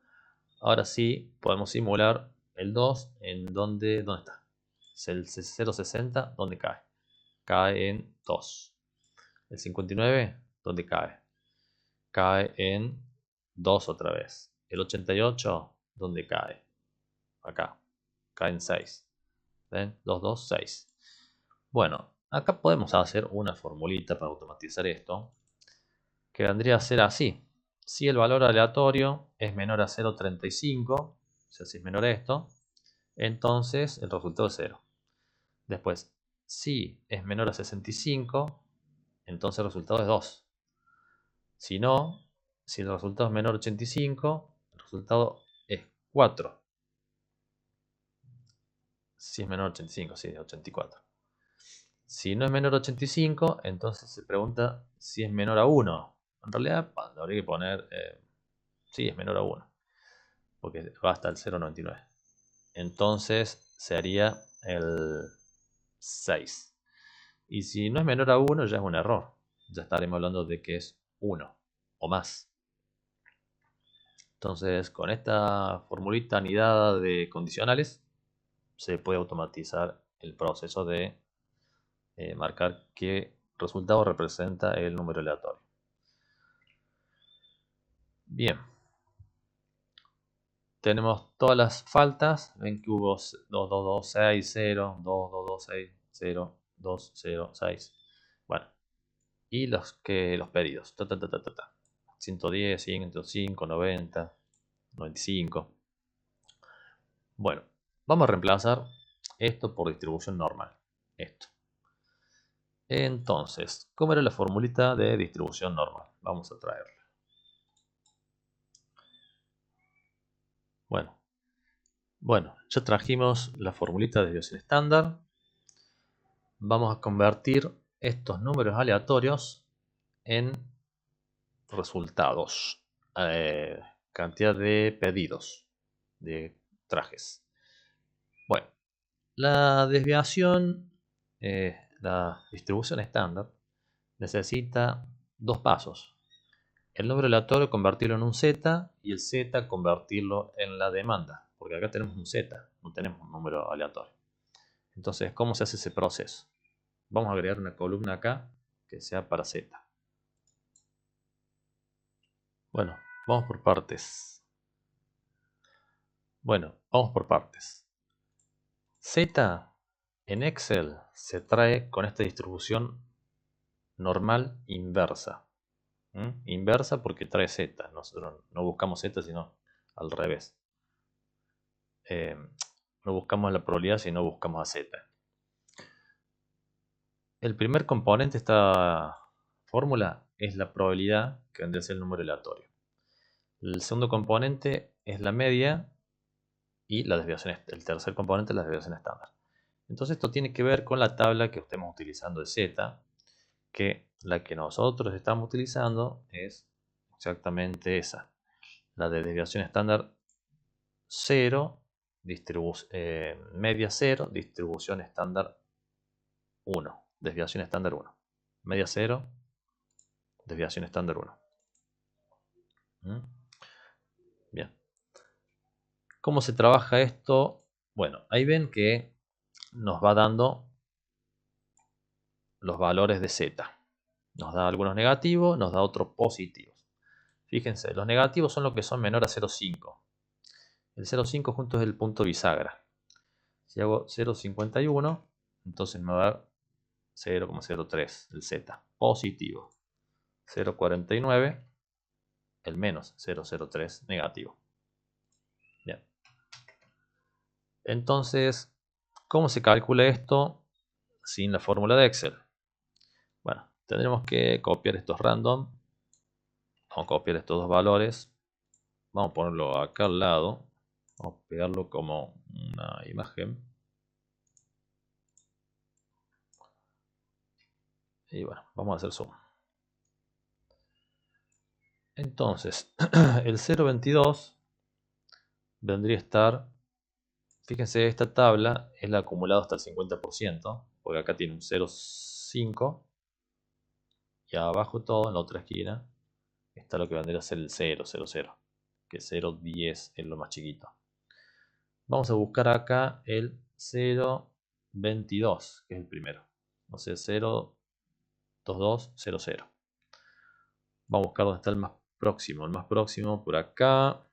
Ahora sí, podemos simular el 2 en ¿dónde está? El 0,60, ¿dónde cae? Cae en 2. El 59, ¿dónde cae? Cae en 2 otra vez. El 88, ¿dónde cae? Acá. Cae en 6. ¿Ven? 2, 2, 6. Bueno, acá podemos hacer una formulita para automatizar esto, que vendría a ser así. Si el valor aleatorio es menor a 0,35, o sea, si es menor a esto, entonces el resultado es 0. Después, si es menor a 65, entonces el resultado es 2. Si no, si el resultado es menor a 85, el resultado es 4. Si es menor a 85, sí, 84. Si no es menor a 85, entonces se pregunta si es menor a 1. En realidad, habría que poner, sí, es menor a 1, porque va hasta el 0,99. Entonces sería el 6. Y si no es menor a 1, ya es un error. Ya estaremos hablando de que es 1 o más. Entonces, con esta formulita anidada de condicionales, se puede automatizar el proceso de marcar qué resultado representa el número aleatorio. Bien. Tenemos todas las faltas. Ven que hubo 2226, 0, 2226, 0, 206. Bueno. Y los pedidos. 110, 105, 90, 95. Bueno. Vamos a reemplazar esto por distribución normal. Esto. Entonces, ¿cómo era la formulita de distribución normal? Vamos a traerla. Bueno, ya trajimos la formulita de desviación estándar. Vamos a convertir estos números aleatorios en resultados. Cantidad de pedidos de trajes. Bueno, la desviación, la distribución estándar, necesita dos pasos. El número aleatorio convertirlo en un Z y el Z convertirlo en la demanda. Porque acá tenemos un Z, no tenemos un número aleatorio. Entonces, ¿cómo se hace ese proceso? Vamos a agregar una columna acá que sea para Z. Bueno, vamos por partes. Z en Excel se trae con esta distribución normal inversa. Inversa porque trae Z. Nosotros no buscamos Z, sino al revés. No buscamos la probabilidad, sino buscamos a Z. El primer componente de esta fórmula es la probabilidad, que vendría a ser el número aleatorio. El segundo componente es la media y la desviación. El tercer componente es la desviación estándar. Entonces esto tiene que ver con la tabla que estemos utilizando de Z, que la que nosotros estamos utilizando es exactamente esa. La de desviación estándar 0, media 0, distribución estándar 1, desviación estándar 1. Media 0, desviación estándar 1. Bien. ¿Cómo se trabaja esto? Bueno, ahí ven que nos va dando los valores de Z. Nos da algunos negativos, nos da otros positivos. Fíjense, los negativos son los que son menor a 0,5. El 0,5 junto es el punto bisagra. Si hago 0,51, entonces me va a dar 0,03, el Z. Positivo. 0,49, el menos 0,03, negativo. Bien. Entonces, ¿cómo se calcula esto sin la fórmula de Excel? Bueno, tendremos que copiar estos random. Vamos a copiar estos dos valores. Vamos a ponerlo acá al lado. Vamos a pegarlo como una imagen. Y bueno, vamos a hacer zoom. Entonces, el 0,22 vendría a estar, fíjense, esta tabla es la acumulada hasta el 50%, porque acá tiene un 0,5 y abajo todo, en la otra esquina, está lo que vendría a ser el 0,00, que 0,10 es lo más chiquito. Vamos a buscar acá el 0,22, que es el primero. O sea, 0,2200. Vamos a buscar dónde está el más próximo. El más próximo por acá,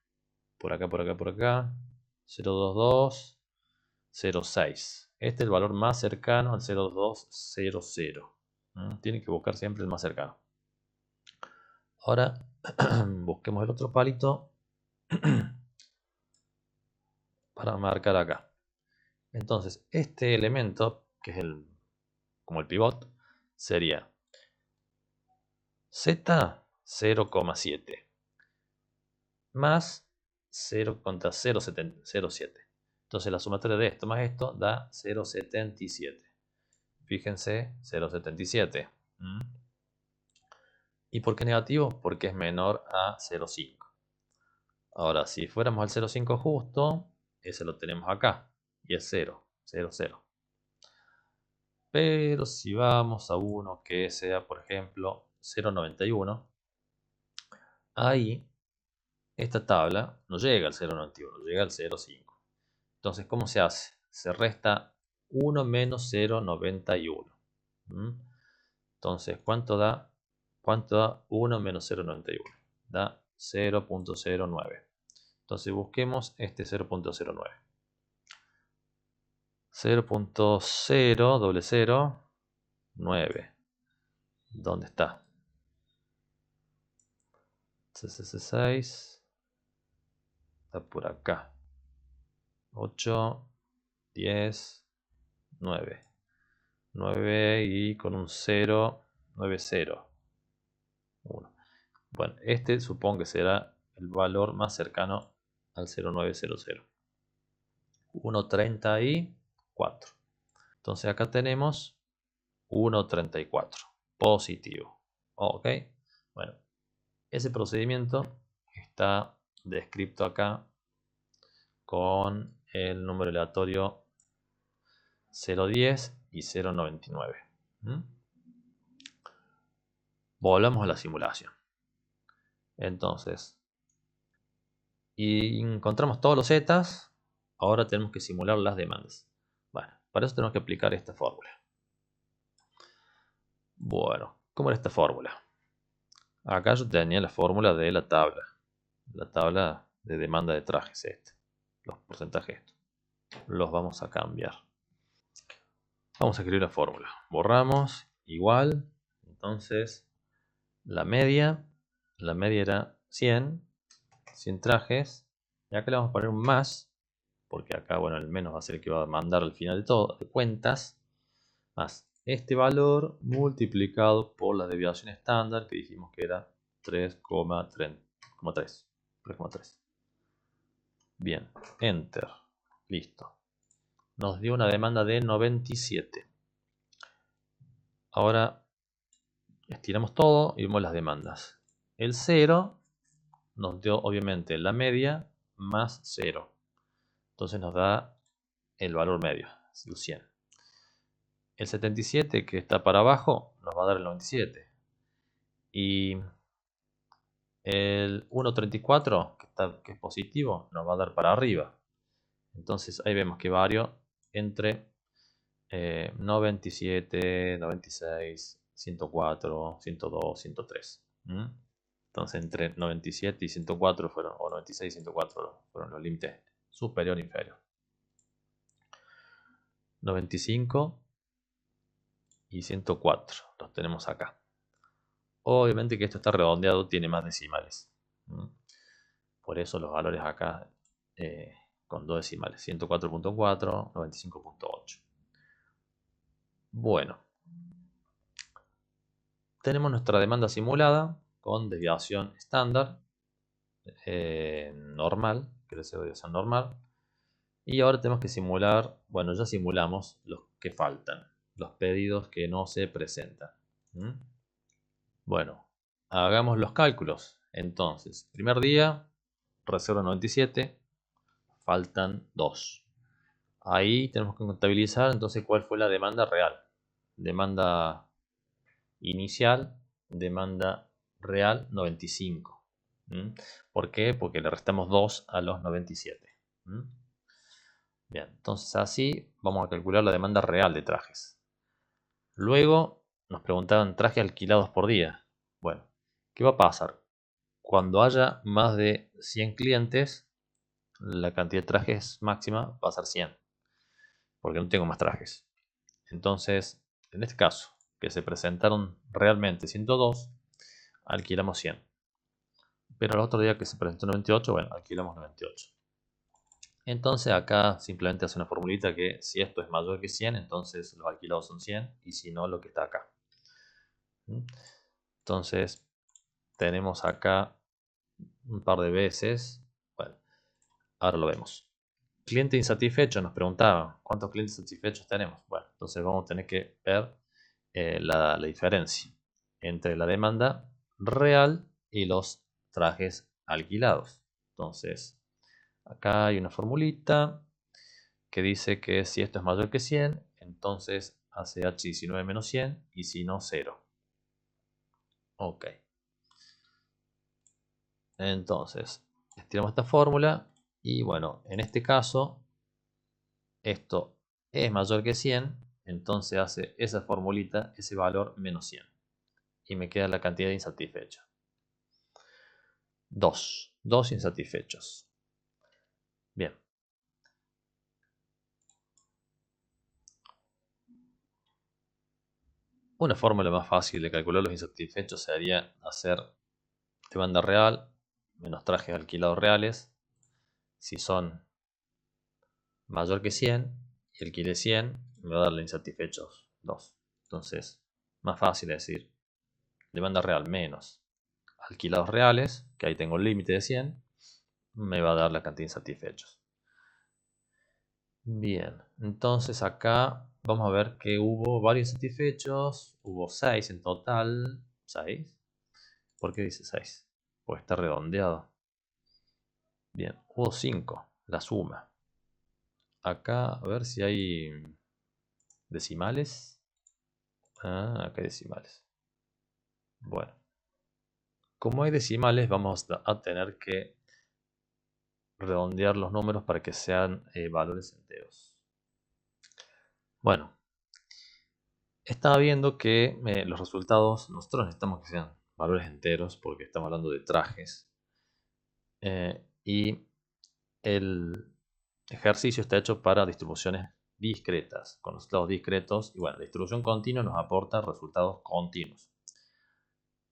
por acá, por acá, por acá. 0,2206. Este es el valor más cercano al 0,2200. Tiene que buscar siempre el más cercano. Ahora busquemos el otro palito para marcar acá. Entonces, este elemento, que es como el pivot, sería Z 0,7 más 0,007. Entonces la sumatoria de esto más esto da 0,77. Fíjense, 0,77. ¿Y por qué negativo? Porque es menor a 0,5. Ahora, si fuéramos al 0,5 justo, ese lo tenemos acá. Y es 0, 0, 0. Pero si vamos a uno que sea, por ejemplo, 0,91, ahí esta tabla no llega al 0,91, llega al 0,5. Entonces, ¿cómo se hace? Se resta 1 menos 0,91. Entonces, ¿cuánto da? ¿Cuánto da 1 menos 0,91? Da 0,09. Entonces, busquemos este 0,09. 0,009. ¿Dónde está? 6 está por acá. 8, 10, 9. 9 y con un 0, 9, 0. 1. Bueno, este supongo que será el valor más cercano al 0,900. 1,34. Entonces acá tenemos 1,34. Positivo. Ok. Bueno, ese procedimiento está descrito acá con el número aleatorio 0,10 y 0,99. Volvamos a la simulación. Entonces, y encontramos todos los zetas. Ahora tenemos que simular las demandas. Bueno, para eso tenemos que aplicar esta fórmula. Bueno, ¿cómo era esta fórmula? Acá yo tenía la fórmula de la tabla. La tabla de demanda de trajes, los porcentajes. Los vamos a cambiar. Vamos a escribir la fórmula. Borramos, igual. Entonces, la media era 100 trajes. Y acá le vamos a poner un más, porque acá, bueno, el menos va a ser el que va a mandar al final de todo, de cuentas, más este valor multiplicado por la desviación estándar, que dijimos que era 3,3. Bien, enter, listo. Nos dio una demanda de 97. Ahora estiramos todo y vemos las demandas. El 0 nos dio obviamente la media más 0. Entonces nos da el valor medio, el 100. El 77 que está para abajo nos va a dar el 97. Y el 1,34 que es positivo nos va a dar para arriba. Entonces ahí vemos que vario entre 97, 96, 104, 102, 103. Entonces entre 97 y 104 fueron, o 96 y 104 fueron los límites superior e inferior. 95 y 104 los tenemos acá. Obviamente que esto está redondeado, tiene más decimales. Por eso los valores acá con 2 decimales. 104.4, 95.8. Bueno. Tenemos nuestra demanda simulada con desviación estándar. Normal. Quiere decir desviación normal. Y ahora tenemos que simular, bueno, ya simulamos los que faltan. Los pedidos que no se presentan. Bueno, hagamos los cálculos. Entonces, primer día, reserva 97, faltan 2. Ahí tenemos que contabilizar entonces cuál fue la demanda real. Demanda inicial, demanda real 95. ¿Mm? ¿Por qué? Porque le restamos 2 a los 97. ¿Mm? Bien, entonces así vamos a calcular la demanda real de trajes. Luego nos preguntaban trajes alquilados por día. Bueno, ¿qué va a pasar? Cuando haya más de 100 clientes, la cantidad de trajes máxima va a ser 100, porque no tengo más trajes. Entonces, en este caso, que se presentaron realmente 102, alquilamos 100. Pero el otro día que se presentó 98, bueno, alquilamos 98. Entonces acá simplemente hace una formulita que si esto es mayor que 100, entonces los alquilados son 100, y si no, lo que está acá. Entonces tenemos acá un par de veces. Bueno, ahora lo vemos. Cliente insatisfecho, nos preguntaba cuántos clientes satisfechos tenemos. Bueno, entonces vamos a tener que ver la diferencia entre la demanda real y los trajes alquilados. Entonces, acá hay una formulita que dice que si esto es mayor que 100, entonces hace H19 menos 100, y si no, 0. Ok. Entonces, estiramos esta fórmula y bueno, en este caso, esto es mayor que 100, entonces hace esa formulita, ese valor menos 100. Y me queda la cantidad de insatisfechos. 2 insatisfechos. Bien. Una fórmula más fácil de calcular los insatisfechos sería hacer demanda real menos trajes alquilados reales. Si son mayor que 100 y alquilé 100, me va a dar los insatisfechos 2. Entonces, más fácil es decir demanda real menos alquilados reales, que ahí tengo el límite de 100, me va a dar la cantidad de insatisfechos. Bien, entonces acá vamos a ver que hubo varios insatisfechos, hubo 6 en total. 6. ¿Por qué dice 6? Pues está redondeado. Bien, hubo 5, la suma. Acá, a ver si hay decimales. Ah, acá hay decimales. Bueno, como hay decimales, vamos a tener que redondear los números para que sean valores enteros. Bueno, estaba viendo que los resultados, nosotros necesitamos que sean valores enteros porque estamos hablando de trajes. Y el ejercicio está hecho para distribuciones discretas, con resultados discretos. Y bueno, la distribución continua nos aporta resultados continuos.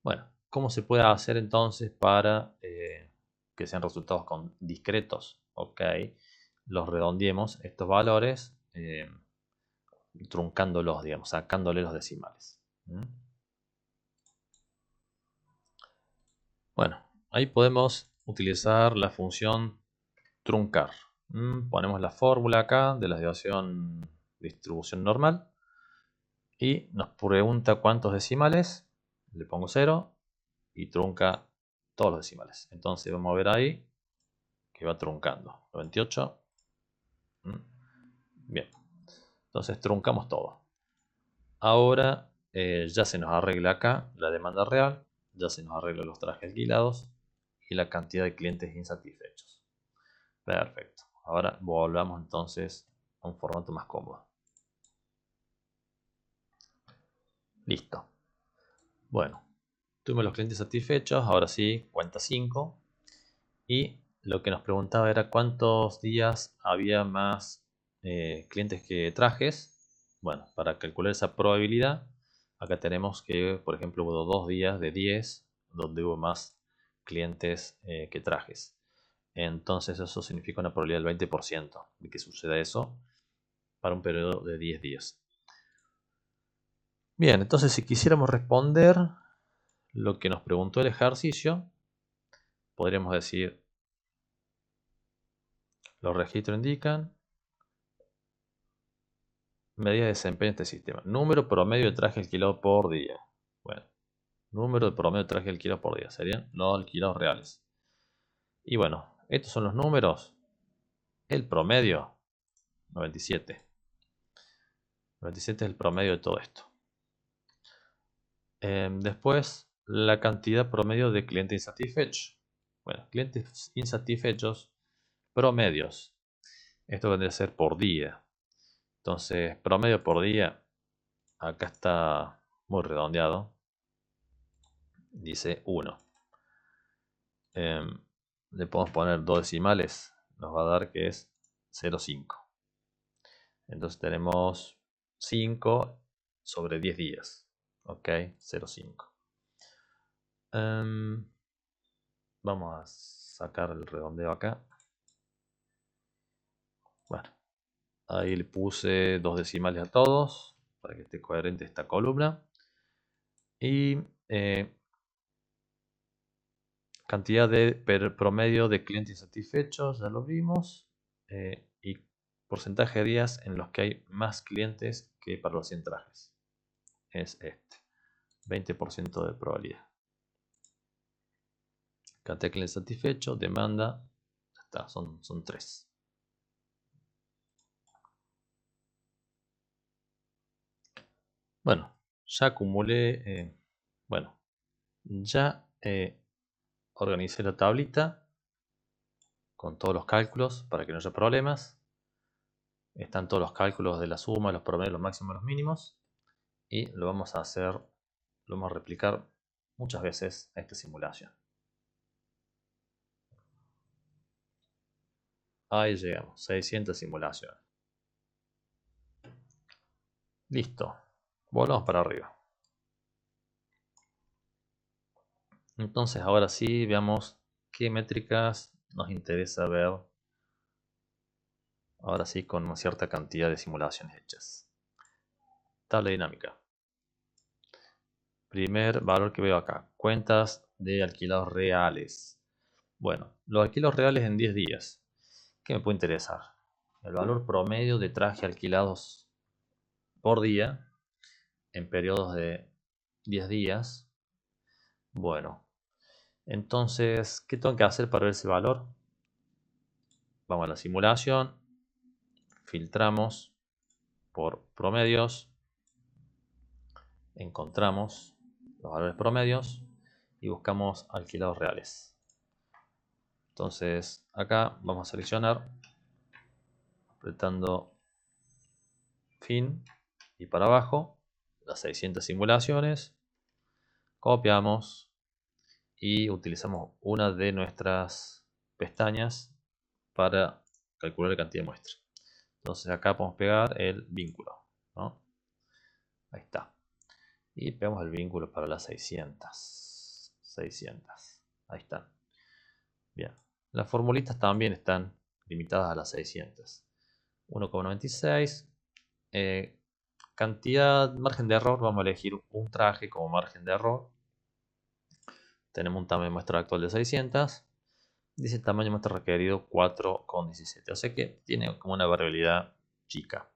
Bueno, ¿cómo se puede hacer entonces para que sean resultados discretos? Ok, los redondeemos estos valores truncándolos, digamos, sacándole los decimales. Bueno, ahí podemos utilizar la función truncar. Ponemos la fórmula acá de la distribución normal y nos pregunta cuántos decimales. Le pongo 0 y trunca todos los decimales. Entonces vamos a ver ahí que va truncando. 98. Bien, entonces truncamos todo. Ahora ya se nos arregla acá la demanda real, ya se nos arregla los trajes alquilados y la cantidad de clientes insatisfechos. Perfecto. Ahora volvamos entonces a un formato más cómodo. Listo. Bueno, tuvimos los clientes satisfechos, ahora sí, cuenta 5. Y lo que nos preguntaba era cuántos días había más clientes que trajes. Bueno, para calcular esa probabilidad, acá tenemos que, por ejemplo, hubo 2 días de 10 donde hubo más clientes que trajes. Entonces eso significa una probabilidad del 20% de que suceda eso para un periodo de 10 días. Bien, entonces si quisiéramos responder lo que nos preguntó el ejercicio, podríamos decir, los registros indican medida de desempeño de este sistema. Número promedio de traje alquilado por día. Bueno, Número de promedio de traje alquilados por día. Serían los alquilados reales. Y bueno, estos son los números. El promedio, 97. 97 es el promedio de todo esto. Después, la cantidad promedio de clientes insatisfechos. Bueno, clientes insatisfechos promedios. Esto vendría a ser por día. Entonces, promedio por día, acá está muy redondeado. Dice 1. Le podemos poner 2 decimales. Nos va a dar que es 0,5. Entonces tenemos 5 sobre 10 días. Ok, 0,5. Vamos a sacar el redondeo acá. Bueno, ahí le puse 2 decimales a todos para que esté coherente esta columna. Y cantidad de promedio de clientes satisfechos, ya lo vimos. Y porcentaje de días en los que hay más clientes que para los 100 trajes. Es este. 20% de probabilidad. Cantidad de clientes satisfechos, demanda. Ya está, son 3. Bueno, ya acumulé. Bueno, ya organicé la tablita con todos los cálculos para que no haya problemas. Están todos los cálculos de la suma, los promedios, los máximos, los mínimos. Y lo vamos a hacer, lo vamos a replicar muchas veces a esta simulación. Ahí llegamos, 600 simulaciones. Listo, volvamos para arriba. Entonces ahora sí veamos qué métricas nos interesa ver. Ahora sí con una cierta cantidad de simulaciones hechas. Tabla dinámica. Primer valor que veo acá, cuentas de alquilados reales. Bueno, los alquilados reales en 10 días. ¿Qué me puede interesar? El valor promedio de trajes alquilados por día en periodos de 10 días. Bueno, entonces, ¿qué tengo que hacer para ver ese valor? Vamos a la simulación, filtramos por promedios, encontramos los valores promedios y buscamos alquilados reales. Entonces, acá vamos a seleccionar, apretando fin y para abajo, las 600 simulaciones, copiamos y utilizamos una de nuestras pestañas para calcular la cantidad de muestra. Entonces acá podemos pegar el vínculo, ¿no? Ahí está. Y pegamos el vínculo para las 600. 600. Ahí están. Bien. Las formulitas también están limitadas a las 600. 1,96. Cantidad, margen de error. Vamos a elegir un traje como margen de error. Tenemos un tamaño de muestra actual de 600. Dice tamaño de muestra requerido 4,17. O sea que tiene como una variabilidad chica.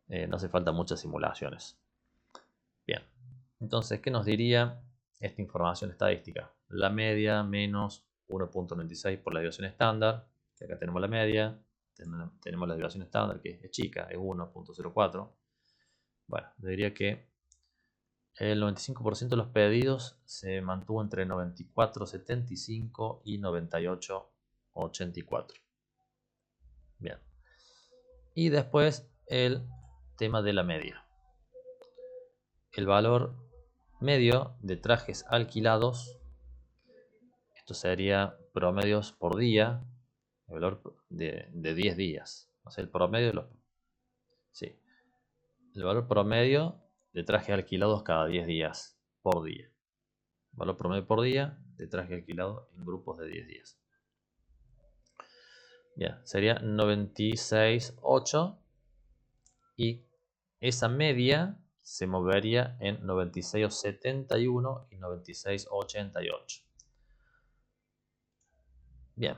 No hace falta muchas simulaciones. Bien. Entonces, ¿qué nos diría esta información estadística? La media menos 1,96 por la desviación estándar. Acá tenemos la media. Tenemos la desviación estándar que es chica, es 1,04. Bueno, diría que el 95% de los pedidos se mantuvo entre 94,75 y 98,84. Bien. Y después el tema de la media. El valor medio de trajes alquilados, esto sería promedios por día, el valor de 10 días. O sea, el promedio de los... Sí. El valor promedio de trajes alquilados cada 10 días por día. Valor promedio por día de traje alquilado en grupos de 10 días. Bien, sería 96,8 y esa media se movería en 96,71 y 96,88. Bien.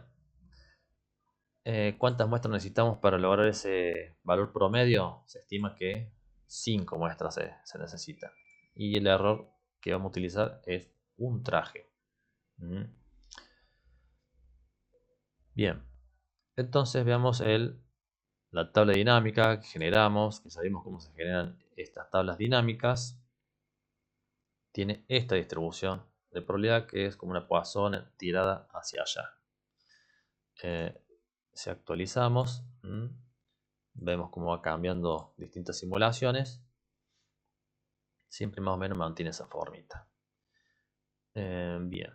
¿Cuántas muestras necesitamos para lograr ese valor promedio? Se estima que 5 muestras se necesitan. Y el error que vamos a utilizar es un traje. Bien, entonces veamos la tabla dinámica que generamos, que sabemos cómo se generan estas tablas dinámicas. Tiene esta distribución de probabilidad que es como una Poisson tirada hacia allá. Si actualizamos, vemos cómo va cambiando distintas simulaciones. Siempre más o menos mantiene esa formita. Bien.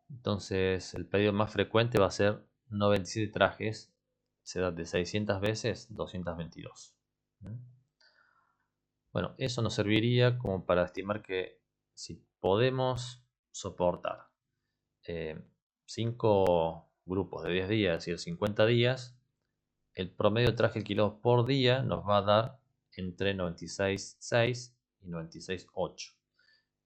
Entonces el pedido más frecuente va a ser 97 trajes. Se da de 600 veces 222. Bueno, eso nos serviría como para estimar que si podemos soportar 5 grupos de 10 días, es decir, 50 días, el promedio de traje alquilado por día nos va a dar entre 96,6 y 96,8.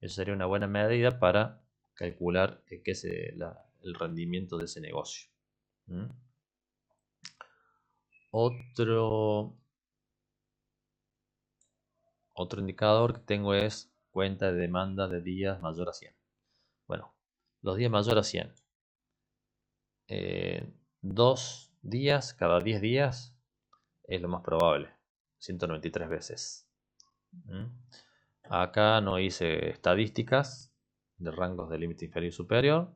Eso sería una buena medida para calcular qué es el rendimiento de ese negocio. Otro indicador que tengo es cuenta de demanda de días mayor a 100. Bueno, los días mayor a 100. 2 días cada 10 días es lo más probable. 193 veces. Acá no hice estadísticas de rangos de límite inferior y superior.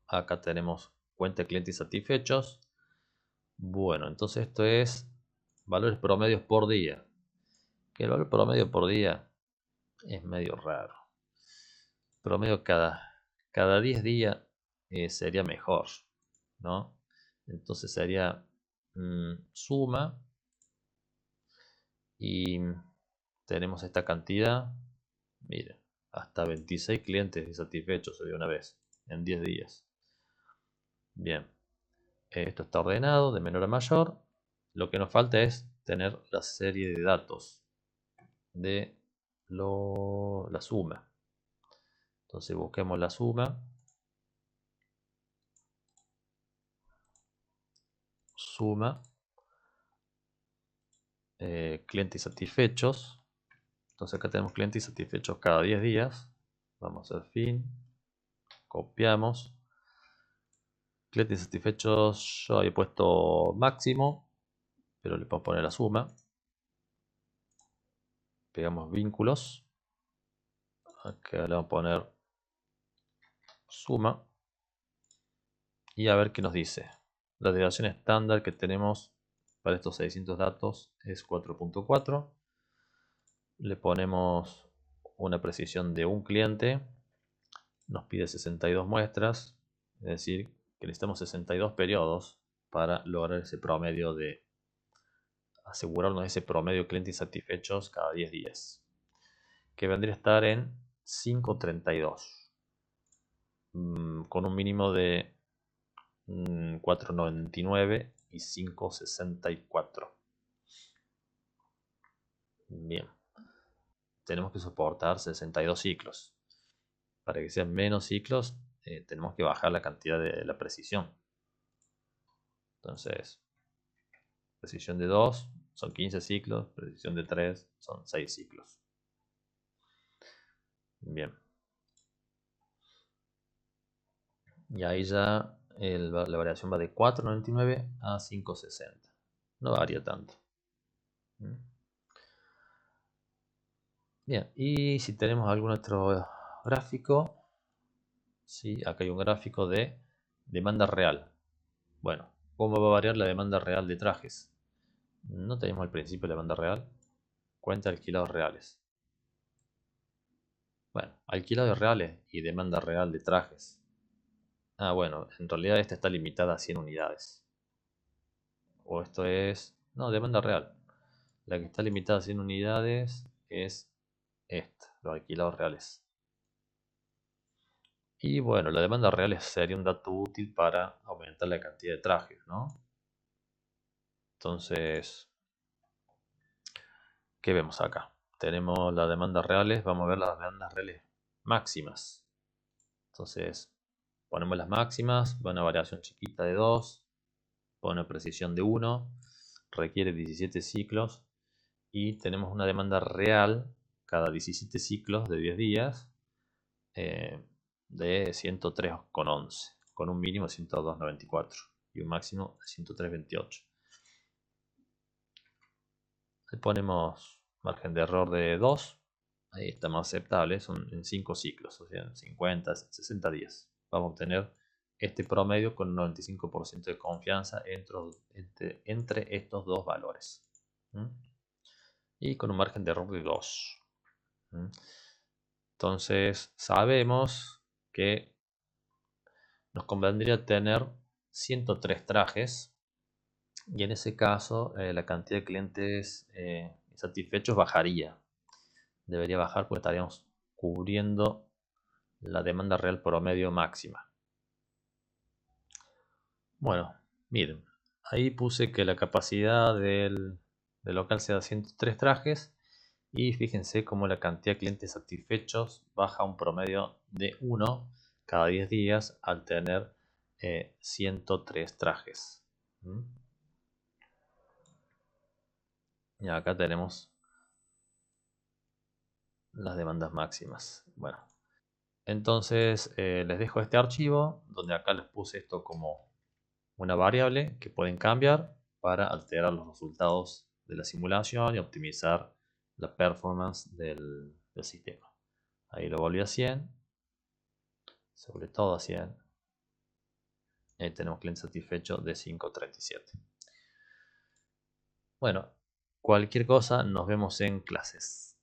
Acá tenemos cuenta de clientes satisfechos. Bueno, entonces esto es valores promedios por día. Que el valor promedio por día es medio raro. Promedio cada 10 días sería mejor, ¿no? Entonces sería suma y tenemos esta cantidad. Miren, hasta 26 clientes insatisfechos de una vez en 10 días. Bien, esto está ordenado de menor a mayor. Lo que nos falta es tener la serie de datos de la suma. Entonces busquemos la suma. Suma. Clientes satisfechos. Entonces acá tenemos clientes satisfechos cada 10 días. Vamos a hacer fin. Copiamos. Clientes satisfechos yo había puesto máximo, pero le podemos poner la suma. Pegamos vínculos. Acá le vamos a poner suma. Y a ver qué nos dice. La derivación estándar que tenemos para estos 600 datos es 4.4. Le ponemos una precisión de un cliente. Nos pide 62 muestras. Es decir, que necesitamos 62 periodos para lograr ese promedio de asegurarnos de ese promedio de clientes insatisfechos cada 10 días. Que vendría a estar en 5.32. Con un mínimo de 4.99 y 5.64. Bien. Tenemos que soportar 62 ciclos. Para que sean menos ciclos, tenemos que bajar la cantidad de la precisión. Entonces, precisión de 2 son 15 ciclos, precisión de 3 son 6 ciclos. Bien. Y ahí ya la variación va de 4.99 a 5.60. No varía tanto. Bien, y si tenemos algún otro gráfico, sí, acá hay un gráfico de demanda real. Bueno, ¿cómo va a variar la demanda real de trajes? No tenemos al principio la demanda real. Cuenta de alquilados reales. Bueno, alquilados reales y demanda real de trajes. Ah, bueno, en realidad esta está limitada a 100 unidades. O esto es... No, demanda real. La que está limitada a 100 unidades es esta, los alquilados reales. Y bueno, la demanda real sería un dato útil para aumentar la cantidad de trajes, ¿no? Entonces, ¿qué vemos acá? Tenemos las demandas reales, vamos a ver las demandas reales máximas. Entonces, ponemos las máximas, va una variación chiquita de 2, pone precisión de 1, requiere 17 ciclos y tenemos una demanda real cada 17 ciclos de 10 días de 103,11, con un mínimo de 102,94 y un máximo de 103,28. Le ponemos margen de error de 2, ahí está más aceptable, son en 5 ciclos, o sea, en 50, 60 días. Vamos a obtener este promedio con un 95% de confianza entre estos dos valores. Y con un margen de error de 2. Entonces sabemos que nos convendría tener 103 trajes y en ese caso la cantidad de clientes satisfechos bajaría. Debería bajar porque estaríamos cubriendo la demanda real promedio máxima. Bueno, miren, ahí puse que la capacidad del local sea 103 trajes y fíjense cómo la cantidad de clientes satisfechos baja un promedio de 1 cada 10 días al tener 103 trajes. Y acá tenemos las demandas máximas. Bueno, entonces les dejo este archivo donde acá les puse esto como una variable que pueden cambiar para alterar los resultados de la simulación y optimizar la performance del sistema. Ahí lo volví a 100, sobre todo a 100. Ahí tenemos cliente satisfecho de 537. Bueno, cualquier cosa nos vemos en clases.